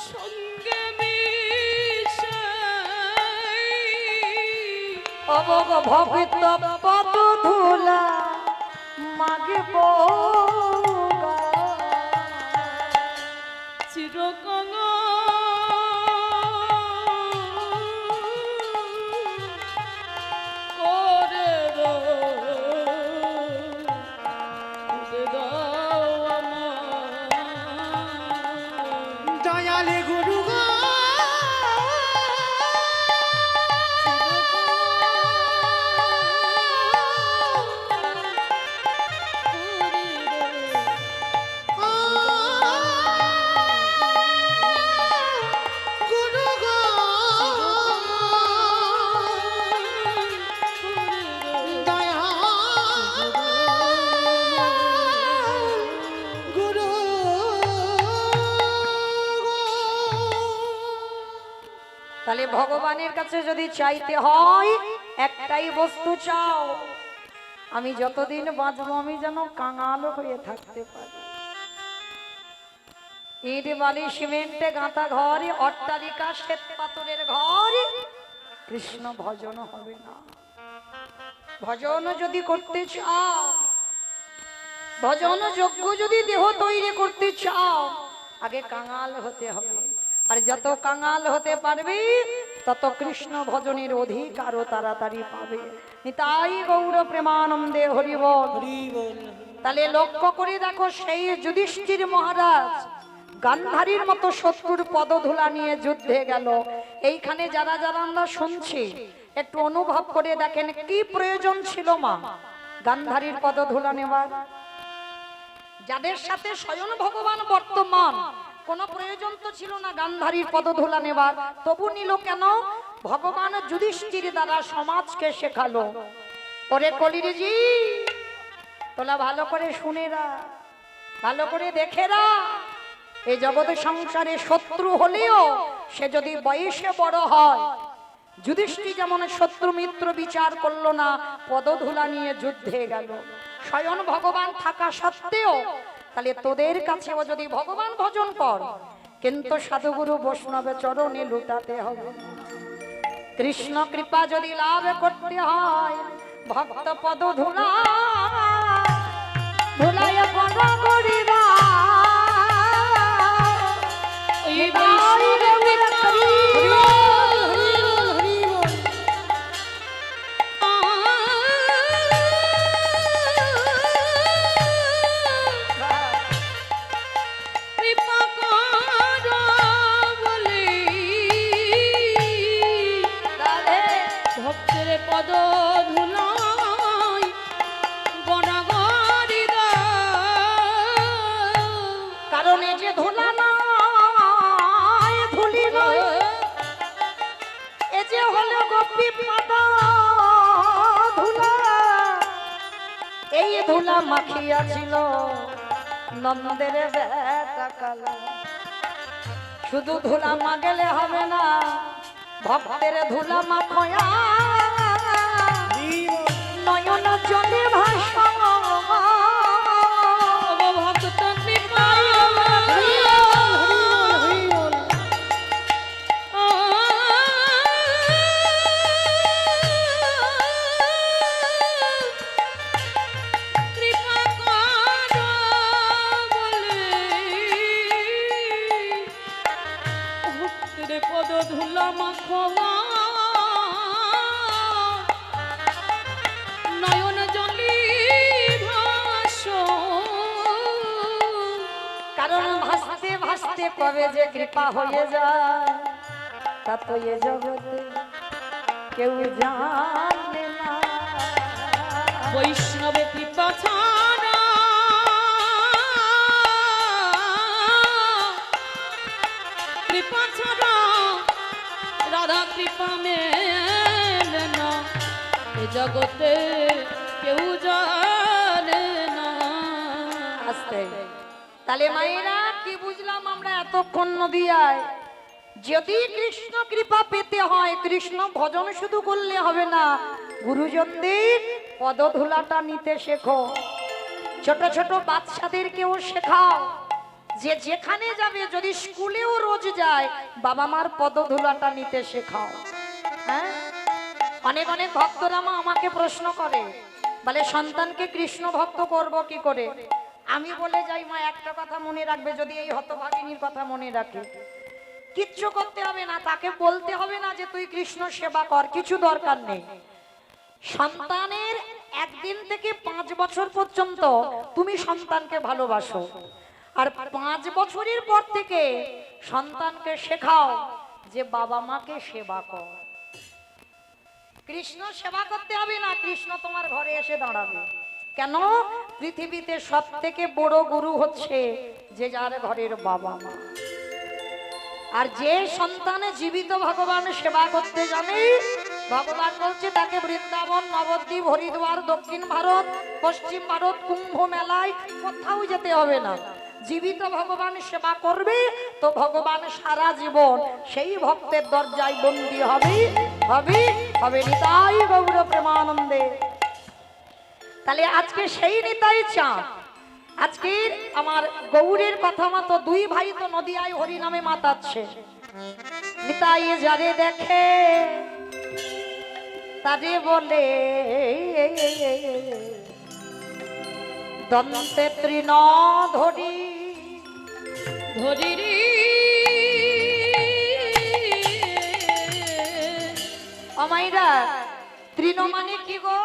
সঙ্গে মিশে অবগ ভবিত পদ ধুলা মাগে চিরকঙা করে দাও আমার দয়ালে গুরু গো গুরু গো দয়া গুরু তাহলে ভগবানের কাছে যদি চাইতে হয় একটাই বস্তু চাও, আমি যতদিন বাঁচবো আমি যেন কাঙাল হয়ে থাকতে পারি। ইট বালি সিমেন্টে গাঁথা ঘর, অট্টালিকা শ্বেত পাথরের ঘর, কৃষ্ণ ভজন হবে না। ভজন যদি করতে চাও, ভজন যজ্ঞ যদি দেহ তৈরি করতে চাও, আগে কাঙাল হতে হবে। আর যত কাঙাল হতে পারবে তত কৃষ্ণ ভজনের অধিকারও তাড়াতাড়ি পাবে। নিতাই গৌর প্রেমানন্দে হরি বল। তাহলে লক্ষ্য করে দেখো, সেই যুধিষ্ঠির মহারাজ গান্ধারীর মতো শত্রুর পদধূলা নিয়ে যুদ্ধে গেল। এইখানে যারা যারা আমরা শুনছি একটু অনুভব করে দেখেন কি প্রয়োজন ছিল মা গান্ধারীর পদধূলা নেওয়ার? যাদের সাথে স্বয়ং ভগবান বর্তমান, কোনো প্রয়োজন তো ছিল না গান্ধারীর পদধূলা নেবার, তবু নিল কেন? ভগবান যুধিষ্ঠির দ্বারা সমাজকে শেখালো। ওরে কলিরিজি, তোলা ভালো করে শুনেরা, ভালো করে দেখেরা, এই জগৎ সংসারে শত্রু হলেও সে যদি বয়সে বড় হয়, যুধিষ্ঠির যেমন শত্রু মিত্র বিচার করলো না, পদধূলা নিয়ে যুদ্ধে গেল স্বয়ং ভগবান থাকা সত্ত্বেও। তাহলে তোদের কাছেও যদি ভগবান ভজন কর, কিন্তু সাধুগুরু বৈষ্ণবের চরণে লুটাতে হবে। কৃষ্ণ কৃপা যদি লাভ করতে হয়, ভক্ত পদধূলা ঘটা করি দাও ওই নিতাই গৌর কৃপা। কৃপা করো বলি রাধে ভক্তের পদ ধুলাই গণগরি কারণ এই যে ধুলা নয় ধুলি নয় এ যে হলো গোপী পাতা ধুলা এই ধুলা মাখিয়াছিল নন্দের বেটা কালা শুধু ধুলা মাগেলে হবে না ভক্তের ধুলা মাখয়া নয়ন জলে ভাষা ভক্ত কৃপা কৃপা করো বলে ভক্তের পদ ধুলা মাখবা নয়ন জলি কারণ ভাসতে ভাসতে কবে যে কৃপা হয়ে যায় তা তো এ জগতে কেউ জানে না বৈষ্ণবে কৃপা ছাড়া কৃপা ছাড়া রাধা কৃপা মেলে না এ জগতে কেউ জানে না। আস্তে তাহলে মায়েরা কি বুঝলাম আমরা এতক্ষণ নদিয়ায় যদি কৃষ্ণ কৃপা পেতে হয় কৃষ্ণ ভজন শুধু করলে হবে না গুরুজনদের পদধূলাটা নিতে শেখো ছোট ছোট বাচ্চাদেরকেও শেখাও যে যেখানে যাবে যদি স্কুলেও রোজ যায় বাবা মার পদধূলাটা নিতে শেখাও। হ্যাঁ অনেক অনেক ভক্তরা আমাকে প্রশ্ন করে বলে সন্তানকে কৃষ্ণ ভক্ত করব কি করে আমি বলে যাই মা একটা কথা মনে রাখবে যদি এই হতভাগিনীর কথা মনে রাখে কিচ্ছু করতে হবে না তাকে বলতে হবে না যে তুই কৃষ্ণ সেবা কর কিছু দরকার নেই সন্তানের 1 দিন থেকে 5 বছর পর্যন্ত তুমি সন্তানকে ভালোবাসো আর 5 বছরের পর থেকে সন্তানকে শেখাও যে বাবা মাকে সেবা কর কৃষ্ণ সেবা করতে হবে না কৃষ্ণ তোমার ঘরে এসে দাঁড়াবে কেন পৃথিবীতে সবথেকে বড় গুরু হচ্ছে যে যার ঘরের বাবা মা আর যে সন্তানে জীবিত ভগবান সেবা করতে জানে ভগবান বলছে তাকে বৃন্দাবন নবদ্বীপ হরিদ্বার দক্ষিণ ভারত পশ্চিম ভারত কুম্ভ মেলায় কোথাও যেতে হবে না জীবিত ভগবান সেবা করবে তো ভগবান সারা জীবন সেই ভক্তের দরজায় বন্দী হবে হবে হবে নিতাই গৌর প্রেমানন্দে। তাহলে আজকে সেই নিতাই চাঁদ আজকের আমার গৌরের কথা মতো 2 ভাই তো নদিয়ায় হরি নামে মাতাচ্ছে নিতাই যারে দেখে তারে বলে দন্তে তৃণ ধরি ধরি অমাইরা তৃণ মানে কি গো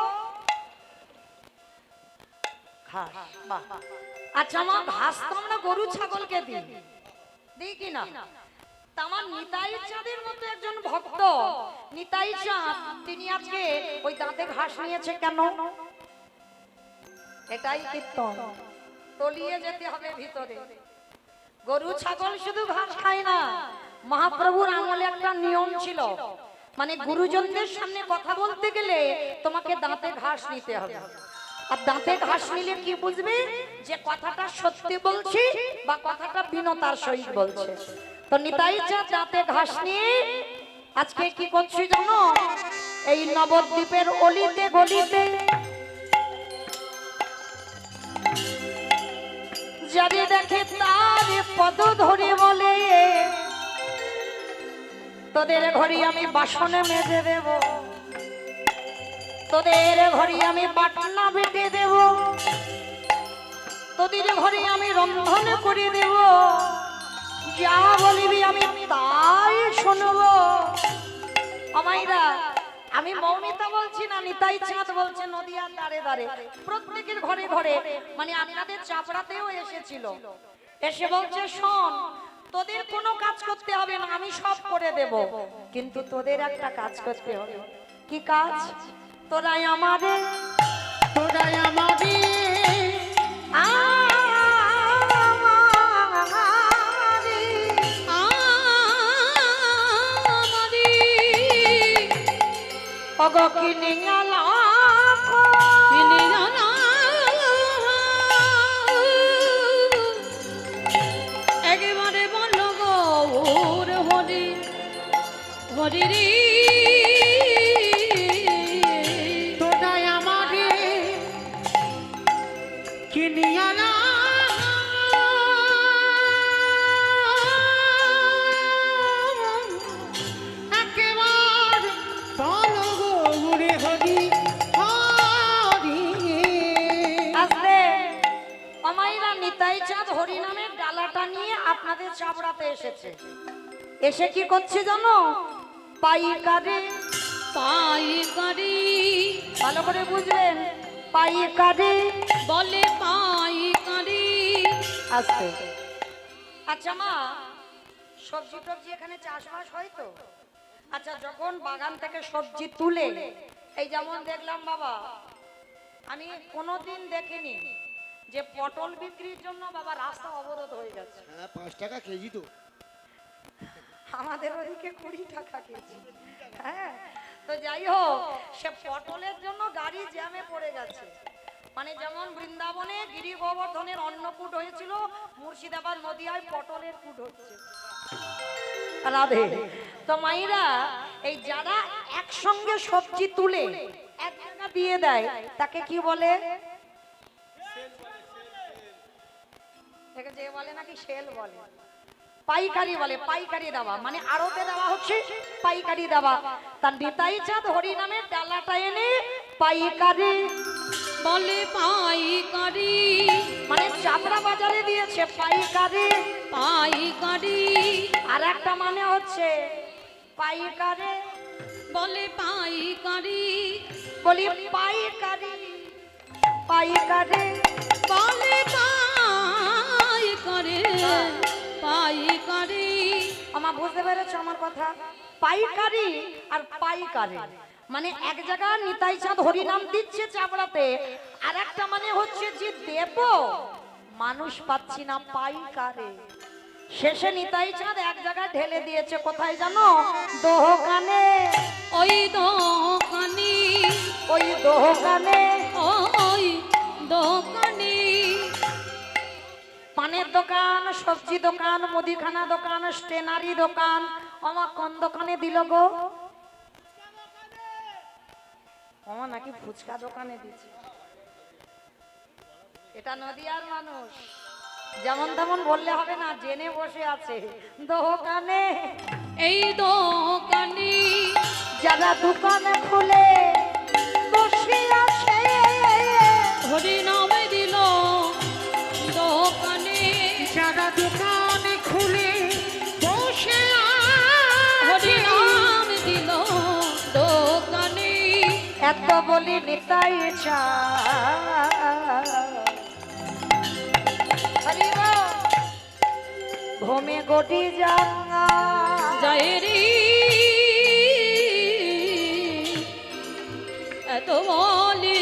ঘাস বাহ আচ্ছা আমার ঘাস তো আমরা গরু ছাগলকে দিই দিই কি না তা আমার নিতাই চাঁদের মতো একজন ভক্ত নিতাই চাঁদ তিনি আজকে ওই দাঁতে ঘাস নিয়েছে কেন এটাই কীর্তন তলিয়ে যেতে হবে ভিতরে গরু ছাগল শুধু ঘাস খায় না মহাপ্রভুর আমলে একটা নিয়ম ছিল মানে গুরুজনদের সামনে কথা বলতে গেলে তোমাকে দাঁতে ঘাস নিতে হবে আর দাঁতে ঘাস নিলে কি বুঝবে যে কথাটা সত্যি বলছি বা কথাটা বিনতার সহিত বলছে তো নিতাই চাঁদ দাঁতে ঘাস নিয়ে আজকে কি করছি জানো এই নবদ্বীপের অলিতে গলিতে যারে দেখে তার পদ ধরে বলে তোদের ঘরে আমি বাসনে মেজে দেব তোদের ঘরে আমি বাটনা বেটে দেব তোদের রন্ধন করে দেব, যা বলিবি আমি তাই শুনবো। আমাইরা আমি মৌমিতা বলছি না, নিতাই চাঁদ বলছে, নদিয়ার দাঁড়ে দাঁড়ে প্রত্যেকের ঘরে ঘরে, মানে আপনাদের চাপড়াতেও এসেছিল, এসে বলছে শোন তোদের কোনো কাজ করতে হবে না, আমি সব করে দেব, কিন্তু তোদের একটা কাজ করতে হবে। কি কাজ? তোরাই আমাদের তোরাই আমাদের একেবারে বলল গৌর হরি হরি রে, তোরাই আমাদের কিনিয়া না একেবারে বলো গৌরে হরি হরি। আসলে আমাইরা নিতাই চাঁদ হরি নামের ডালাটা নিয়ে আপনাদের চাপড়াতে এসেছে। এসে কি করছে জানো? পাইকারে, পাইকারি ভালো করে বুঝবেন, পাইকারে বলে পাইকারি। আসতে। আচ্ছা মা, সবজি টবজি এখানে চাষবাস হয় তো? আচ্ছা, যখন বাগান থেকে সবজি তুলে, এই যেমন দেখলাম বাবা, আমি কোনোদিন দেখিনি যে পটল বিক্রির জন্য বাবা রাস্তা অবরোধ হয়ে গেছে। হ্যাঁ 5 টাকা কেজি তো। আমাদের ওদিকে 20 টাকা কেজি। হ্যাঁ, তো যাই হোক, সে পটলের জন্য গাড়ি জ্যামে পড়ে গেছে। মানে যেমন বৃন্দাবনে গিরি গোবর্ধনের অন্নকূট হয়েছিল, মুর্শিদাবাদ নদিয়ায় পটলের কূট হচ্ছে। রাধে। তো মাইরা, এই যারা একসঙ্গে সবজি তুলে এক জায়গা দিয়ে দেয় তাকে কি বলে? যে বলে নাকি সেল বলে, পাইকারি বলে। পাইকারি দেওয়া মানে আড়তে দেওয়া হচ্ছে পাইকারি দেওয়া। তার নিতাই চাঁদ হরি নামের ডালাটা এনে পাইকারি বলে পাইকারি, মানে চাপড়া বাজারে দিয়েছে পাইকারি। পাইকারি আর একটা মানে হচ্ছে পাইকারি, বলে পাইকারি, বলি পাইকারি, পাইকারি বলে পাইকারি, পাইকারি। আমার বুঝতে পেরেছো আমার কথা? পাইকারি আর পাইকারি মানে এক জায়গা নিতাই চাঁদ হরি নাম দিচ্ছে চাপড়াতে, আর একটা মানে হচ্ছে যে দেব মানুষ পাচ্ছি না, পাইকারি। শেষে নিতাই চাঁদ এক জায়গায় ঢেলে দিয়েছে, কোথায় জানো? দোকানে। ওই দোকানি, ওই দোকানে, ওই দোকানি। পানের দোকান, সবজি দোকান, মুদিখানা দোকান, স্টেনারি দোকান। আমার কোন দোকানে দিল গো? আমার নাকি ফুচকা দোকানে দিচ্ছে। এটা নদিয়ার মানুষ, যেমন তেমন বললে হবে না, জেনে বসে আছে। দোকানে, এই দোকানি যারা দোকানে খুলে বসে আছে, হরি নামে দিল দোকানে, যারা দোকানে খুলে বসে হরি আছে নাম দিল দোকানে। এত বলি নিতাই চাঁদ হরি বল, ঘুমে গটি জাঙ্গা যায় রে, এত বলি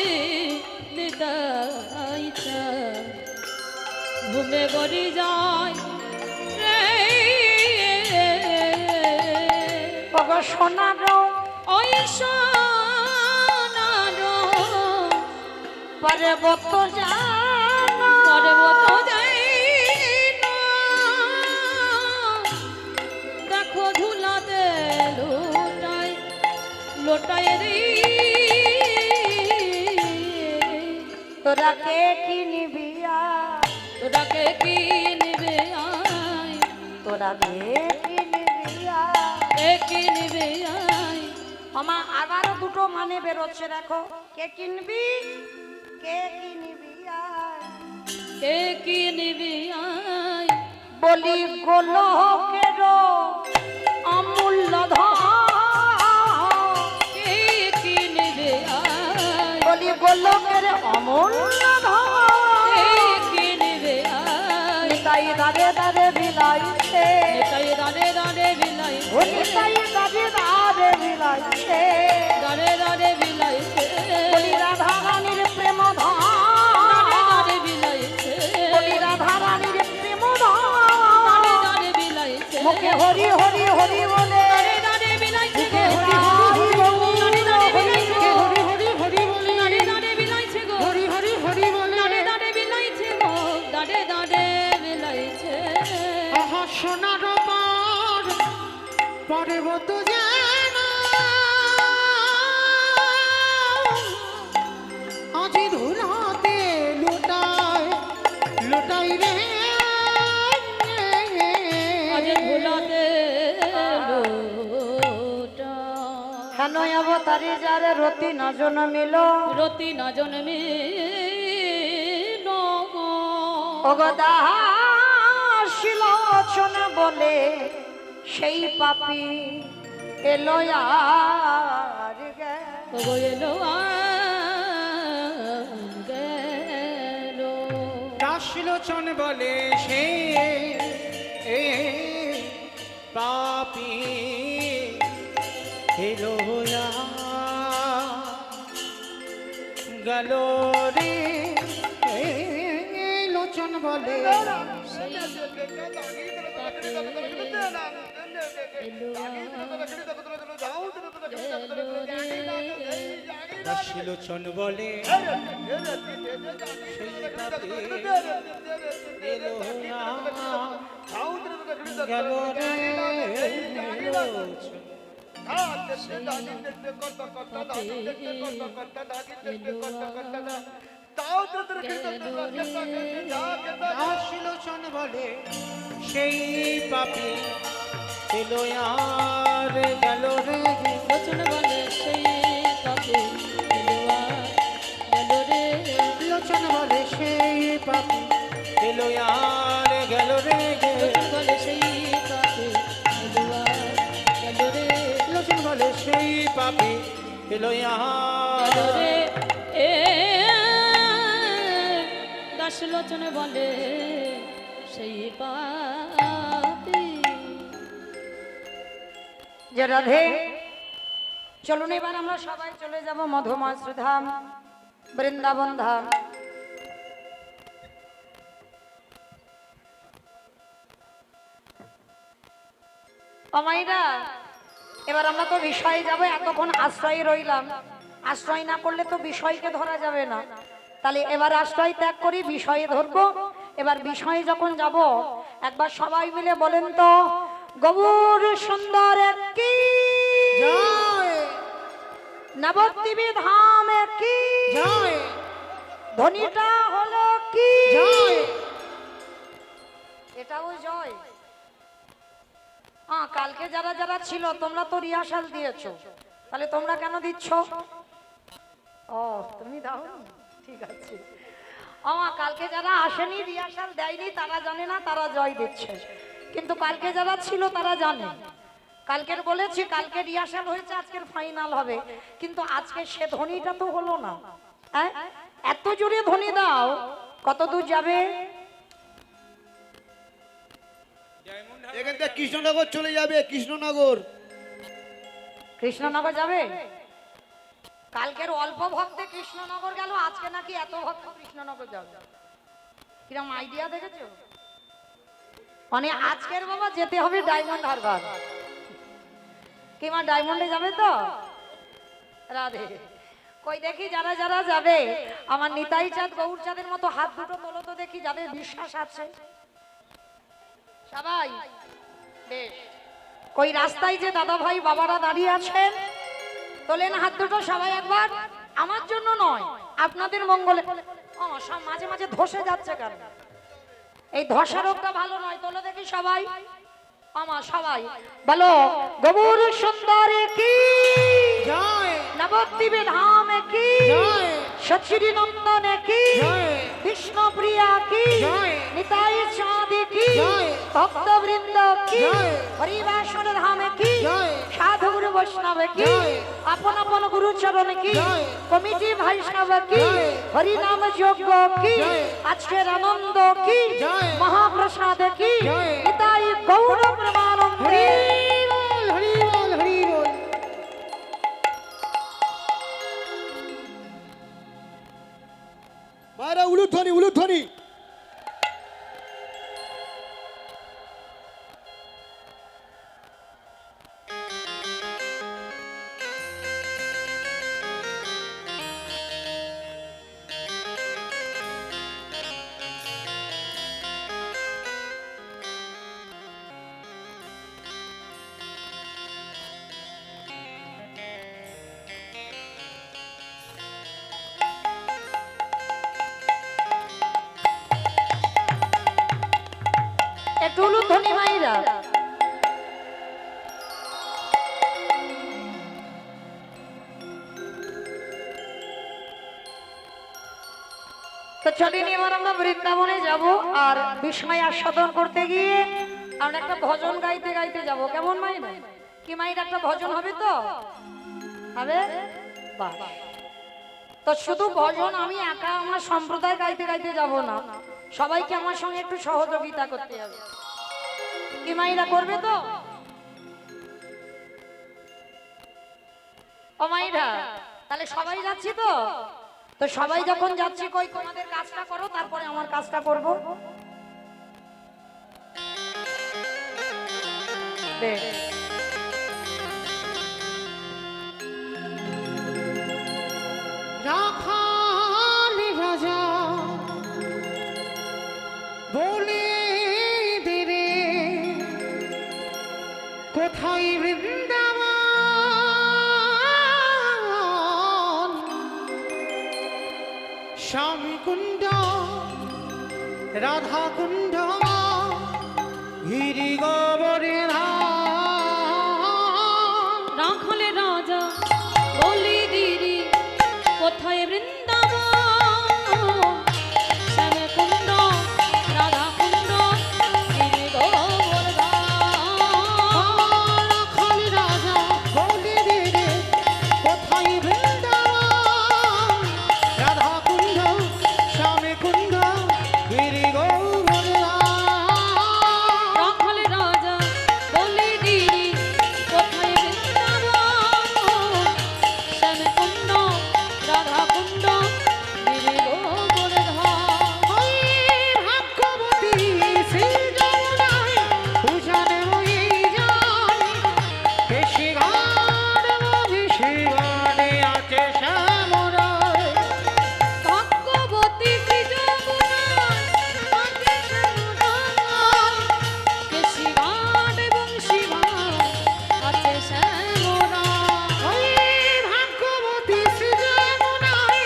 নিতাই চাঁদ ঘুমে গড়ি যায় রে। বাবা সোনা গো, ওই সোনার পর্বত জানো, পর্বত যাই না, দেখো ধুলাতে লোটায় লোটায় রে। তোরা কে কিনবি আয়, তোরাকে কি নিবে আয়, তোরা কে কিনবি আয়। কি নিবে আয়। আমার আবারও দুটো মানে বেরোচ্ছে, দেখো। কে কিনবি, কে কিনবি আয়। কে কি নিবে বলি গোলকের অমূল্য ধন কে কি নেবে আয় বলি গোলকের অমূল্য ধন কে কি নেবে আয় নিতাই দাঁড়ে দাঁড়ে বিলাইছে নিতাই দাঁড়ে দাঁড়ে বিলাই ও নিতাই দাঁড়ে দাঁড়ে বিলাইছে দাঁড়ে দাঁড়ে বিলাইছে বলি রাধা রানীর প্রেম ধন দাঁড়ে দাঁড়ে বিলাইছে বলি রাধা রানীর প্রেম দাঁড়ে ধন দাঁড়ে বিলাইছে মুখে হরি হরি হরি বলে দাঁড়ে দাঁড়ে বিলাইছে গো হরি হরি দাঁড়ে দাঁড়ে বিলাইছে গো হরি হরি হরি বলে দাঁড়ে দাঁড়ে বিলাইছে গো হরি হরি হরি বলে দাঁড়ে দাঁড়ে বিলাইছে গো দাঁড়ে দাঁড়ে বিলাইছে আহা সোনার পার পর্বত যেন আজি ধুলাতে লুটায় লুটাই রে আজ ভোলাতে লোটা হেন অবতারি যারে রতি ন জন্মিল রতি না জন্মে অগদাশিলোচন বলে সেই পাপি এলো আর গেল। এলো গেল দাসলোচন বলে সে পাপি এলো গেল রে লোচন বলে দাসলোচন বলে সেই পাপি এলো গেল রে লোচন দাসলোচন বলে সেই পাপি এলো আর গেল রে লোচন বলে সেই পাপে গেল রে লোচন বলে সেই পাপি এলো আর গেল রে লোচন বলে সেই পাপে গেল রে লোচন বলে সেই পাপি এলো গেল রে এ দাস লোচন বলে সেই পাপে যে রাধে চলুন এবার আমরা সবাই চলে যাব মধুময় শ্রীধাম বৃন্দাবন ধাম। অমাইরা এবার আমরা তো বিষয়ে যাব, এতক্ষণ আশ্রয় রইলাম, আশ্রয় না করলে তো বিষয়কে ধরা যাবে না, তাহলে এবার আশ্রয় ত্যাগ করি, বিষয়ে ধরবো। এবার বিষয়ে যখন যাব একবার সবাই মিলে বলেন তো, গৌর সুন্দর কি জয় নবদ্বীপে ধাম কি জয় ধ্বনিটা হলো কি জয় এটাও জয়। হ্যাঁ, কালকে যারা যারা ছিল তোমরা তো রিহার্সাল দিয়েছো, তাহলে তোমরা কেন দিচ্ছ? ও তুমি দাও, ঠিক আছে। কালকে যারা আসেনি রিহার্সাল দেয়নি তারা জানে না, তারা জয় দিচ্ছে, কিন্তু কালকে যারা ছিল তারা জানে। কালকের বলেছি কালকে রিহার্সাল হয়েছে, আজকের ফাইনাল হবে, কিন্তু আজকে সে ধ্বনিটা তো হলো না। হ্যাঁ, এত জোরে ধ্বনি দাও, কত দূর যাবে? এখান থেকে কৃষ্ণনগর চলে যাবে, কৃষ্ণনগর। কৃষ্ণনগর যাবে? কালকের অল্প ভক্তে কৃষ্ণনগর গেল, আজকে নাকি এত ভক্ত কৃষ্ণনগর যাবে। কিরম আইডিয়া দেখেছো? মানে আজকের বাবা যেতে হবে ডায়মন্ড হারবার। কিমা ডায়মন্ডে যাবে তো? রাধে কই দেখি যারা যারা যাবে, আমার নিতাই চাঁদ গৌর চাঁদের মতো হাত দুটো তোলো তো দেখি, যাদের বিশ্বাস আছে সবাই। বেশ, কই রাস্তায় যে দাদা ভাই বাবারা দাঁড়িয়ে আছেন, তোলেন হাত দুটো সবাই একবার। আমার জন্য নয়, আপনাদের মঙ্গলে। সব মাঝে মাঝে ধসে যাচ্ছে কেন? এই ধসা রোগটা ভালো নয়, তোলো দেখি সবাই। আমার সবাই বলো, গৌর সুন্দর কি জয় নবদ্বীপে ধাম কি জয় সচিরি নন্দন কি জয় বিষ্ণু প্রিয়া কি জয় নিতাই চাঁদ কি জয় ভক্তবৃন্দ কি জয়। হরিবাসন ধামে কি জয়। সাধু গুরু বৈষ্ণবে কি জয়। আপন আপন গুরু চরণে কি জয়। কমিটি বৈষ্ণব কি জয়। হরিনাম যজ্ঞ কি জয়। আজকের আনন্দ কি জয়। মহাপ্রসাদ কি জয়। নিতাই গৌর প্রেমানন্দে হরি বল হরি বল। মায়েরা উলুধ্বনি উলুধ্বনি। একটু উলুধ্বনি মাইরা তো চলিনি এবার আমরা বৃন্দাবনে যাব আর বিস্ময় আস্বাদন করতে গিয়ে আমরা একটা ভজন গাইতে গাইতে যাব কেমন মাইনা কি মাইর একটা ভজন হবে তো হবে বাহ তো শুধু ভজন আমি একা আমার সম্প্রদায় গাইতে গাইতে যাব না সবাইকে আমার সঙ্গে একটু সহযোগিতা করতে হবে কি মাইরা করবে তো ও মাইরা তাহলে সবাই যাচ্ছি তো তো সবাই যখন যাচ্ছি কই তোমাদের কাজটা করো তারপরে আমার কাজটা করব বেশ রাখাল রাজা বলে দে রে কোথায় বৃন্দাবন শ্যামকুণ্ড রাধাকুণ্ড গিরি গোবরে রাখালে রাজা বলি দিদি কোথায় বৃন্দাবন শ্যামে কুণ্ড রাধা কুণ্ড গিরি গোবর্ধন রাখাল রাজা বলে দে রে কোথায় বৃন্দাবন রাধাকুণ্ড শ্যামকুণ্ড গিরি রাখালে রাজা বলি দিদি কোথায় বৃন্দাবন শ্যামে কুণ্ড রাধা কুণ্ড গিরি গোবর্ধন ভাগ্যবতী শ্রী যমুনায় পূজনে হয়ে যায় বেশি গান বেশি গানে আছে শ্যামরায় ভাগ্যবতী শ্রী যমুনায় আছে শ্যামরায় কেশী ঘাট এবং শিবায় আছে শ্যামরায় ভাগ্যবতী শ্রী যমুনায়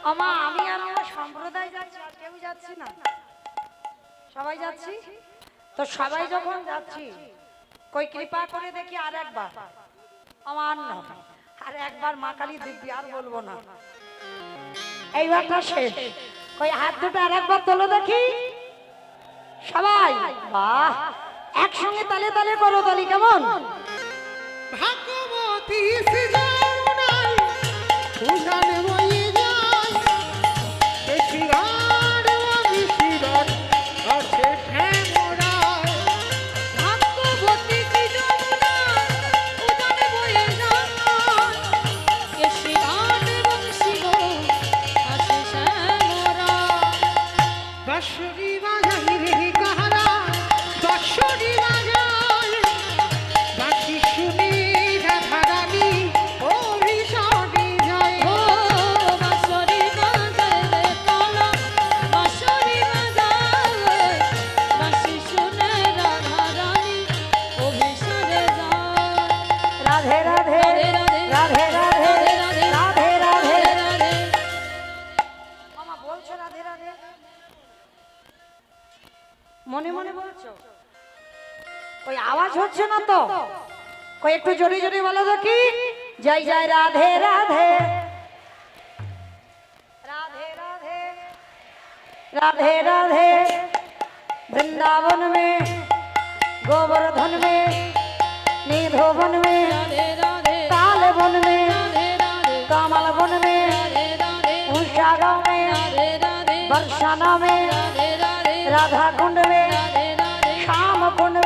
আমা আমি আর আমার সম্প্রদায় যাচ্ছি আর কেউ যাচ্ছি না সবাই যাচ্ছি তো সবাই যখন যাচ্ছি কই কৃপা করে দেখি আর একবার আমার না আর একবার মা কালী দিব্যি আর বলবো না এইবারটা শেষ কই হাত দুটো আর একবার তোলো দেখি সবাই বাহ একসঙ্গে তালে তালে করো তালি কেমন ভাগ্যবতী শ্রী যমুনায় পূজনে হয়ে যায় বেশি গান বেশি গান আছে শ্যামরায় ভাগ্যবতী শ্রী যমুনায় উদানে বয়ে যায় কেশী ঘাট এবং শিব আছে শ্যামরায় বাঁশরি বাজাই রে কাহারা বাঁশরি বাজাই বাঁশি শুনে রাধা রানী ও ঋষভে যায় ও বাঁশরি বাজায় রে কালা বাঁশরি বাজায় বাঁশি শুনে রাধা রানী অভিসারে যায় রাধে রাধে রাধে রাধে রাধে রাধে মামা বলছো রাধে রাধে মনে মনে বলছো ওই আওয়াজ হচ্ছে না তো কই একটু জোরে জোরে বলো দেখি জয় জয় রাধে রাধে রাধে রাধে রাধে রাধে वृंदावन में, गोवर्धन में, निधोवन में, राधे राधे ताल वन में, राधे राधे कमल वन में, राधे राधे उषा गाँव में, राधे राधे बरसाना में, राधे राधे राधा कुंड में, राधे राधे श्याम कुंड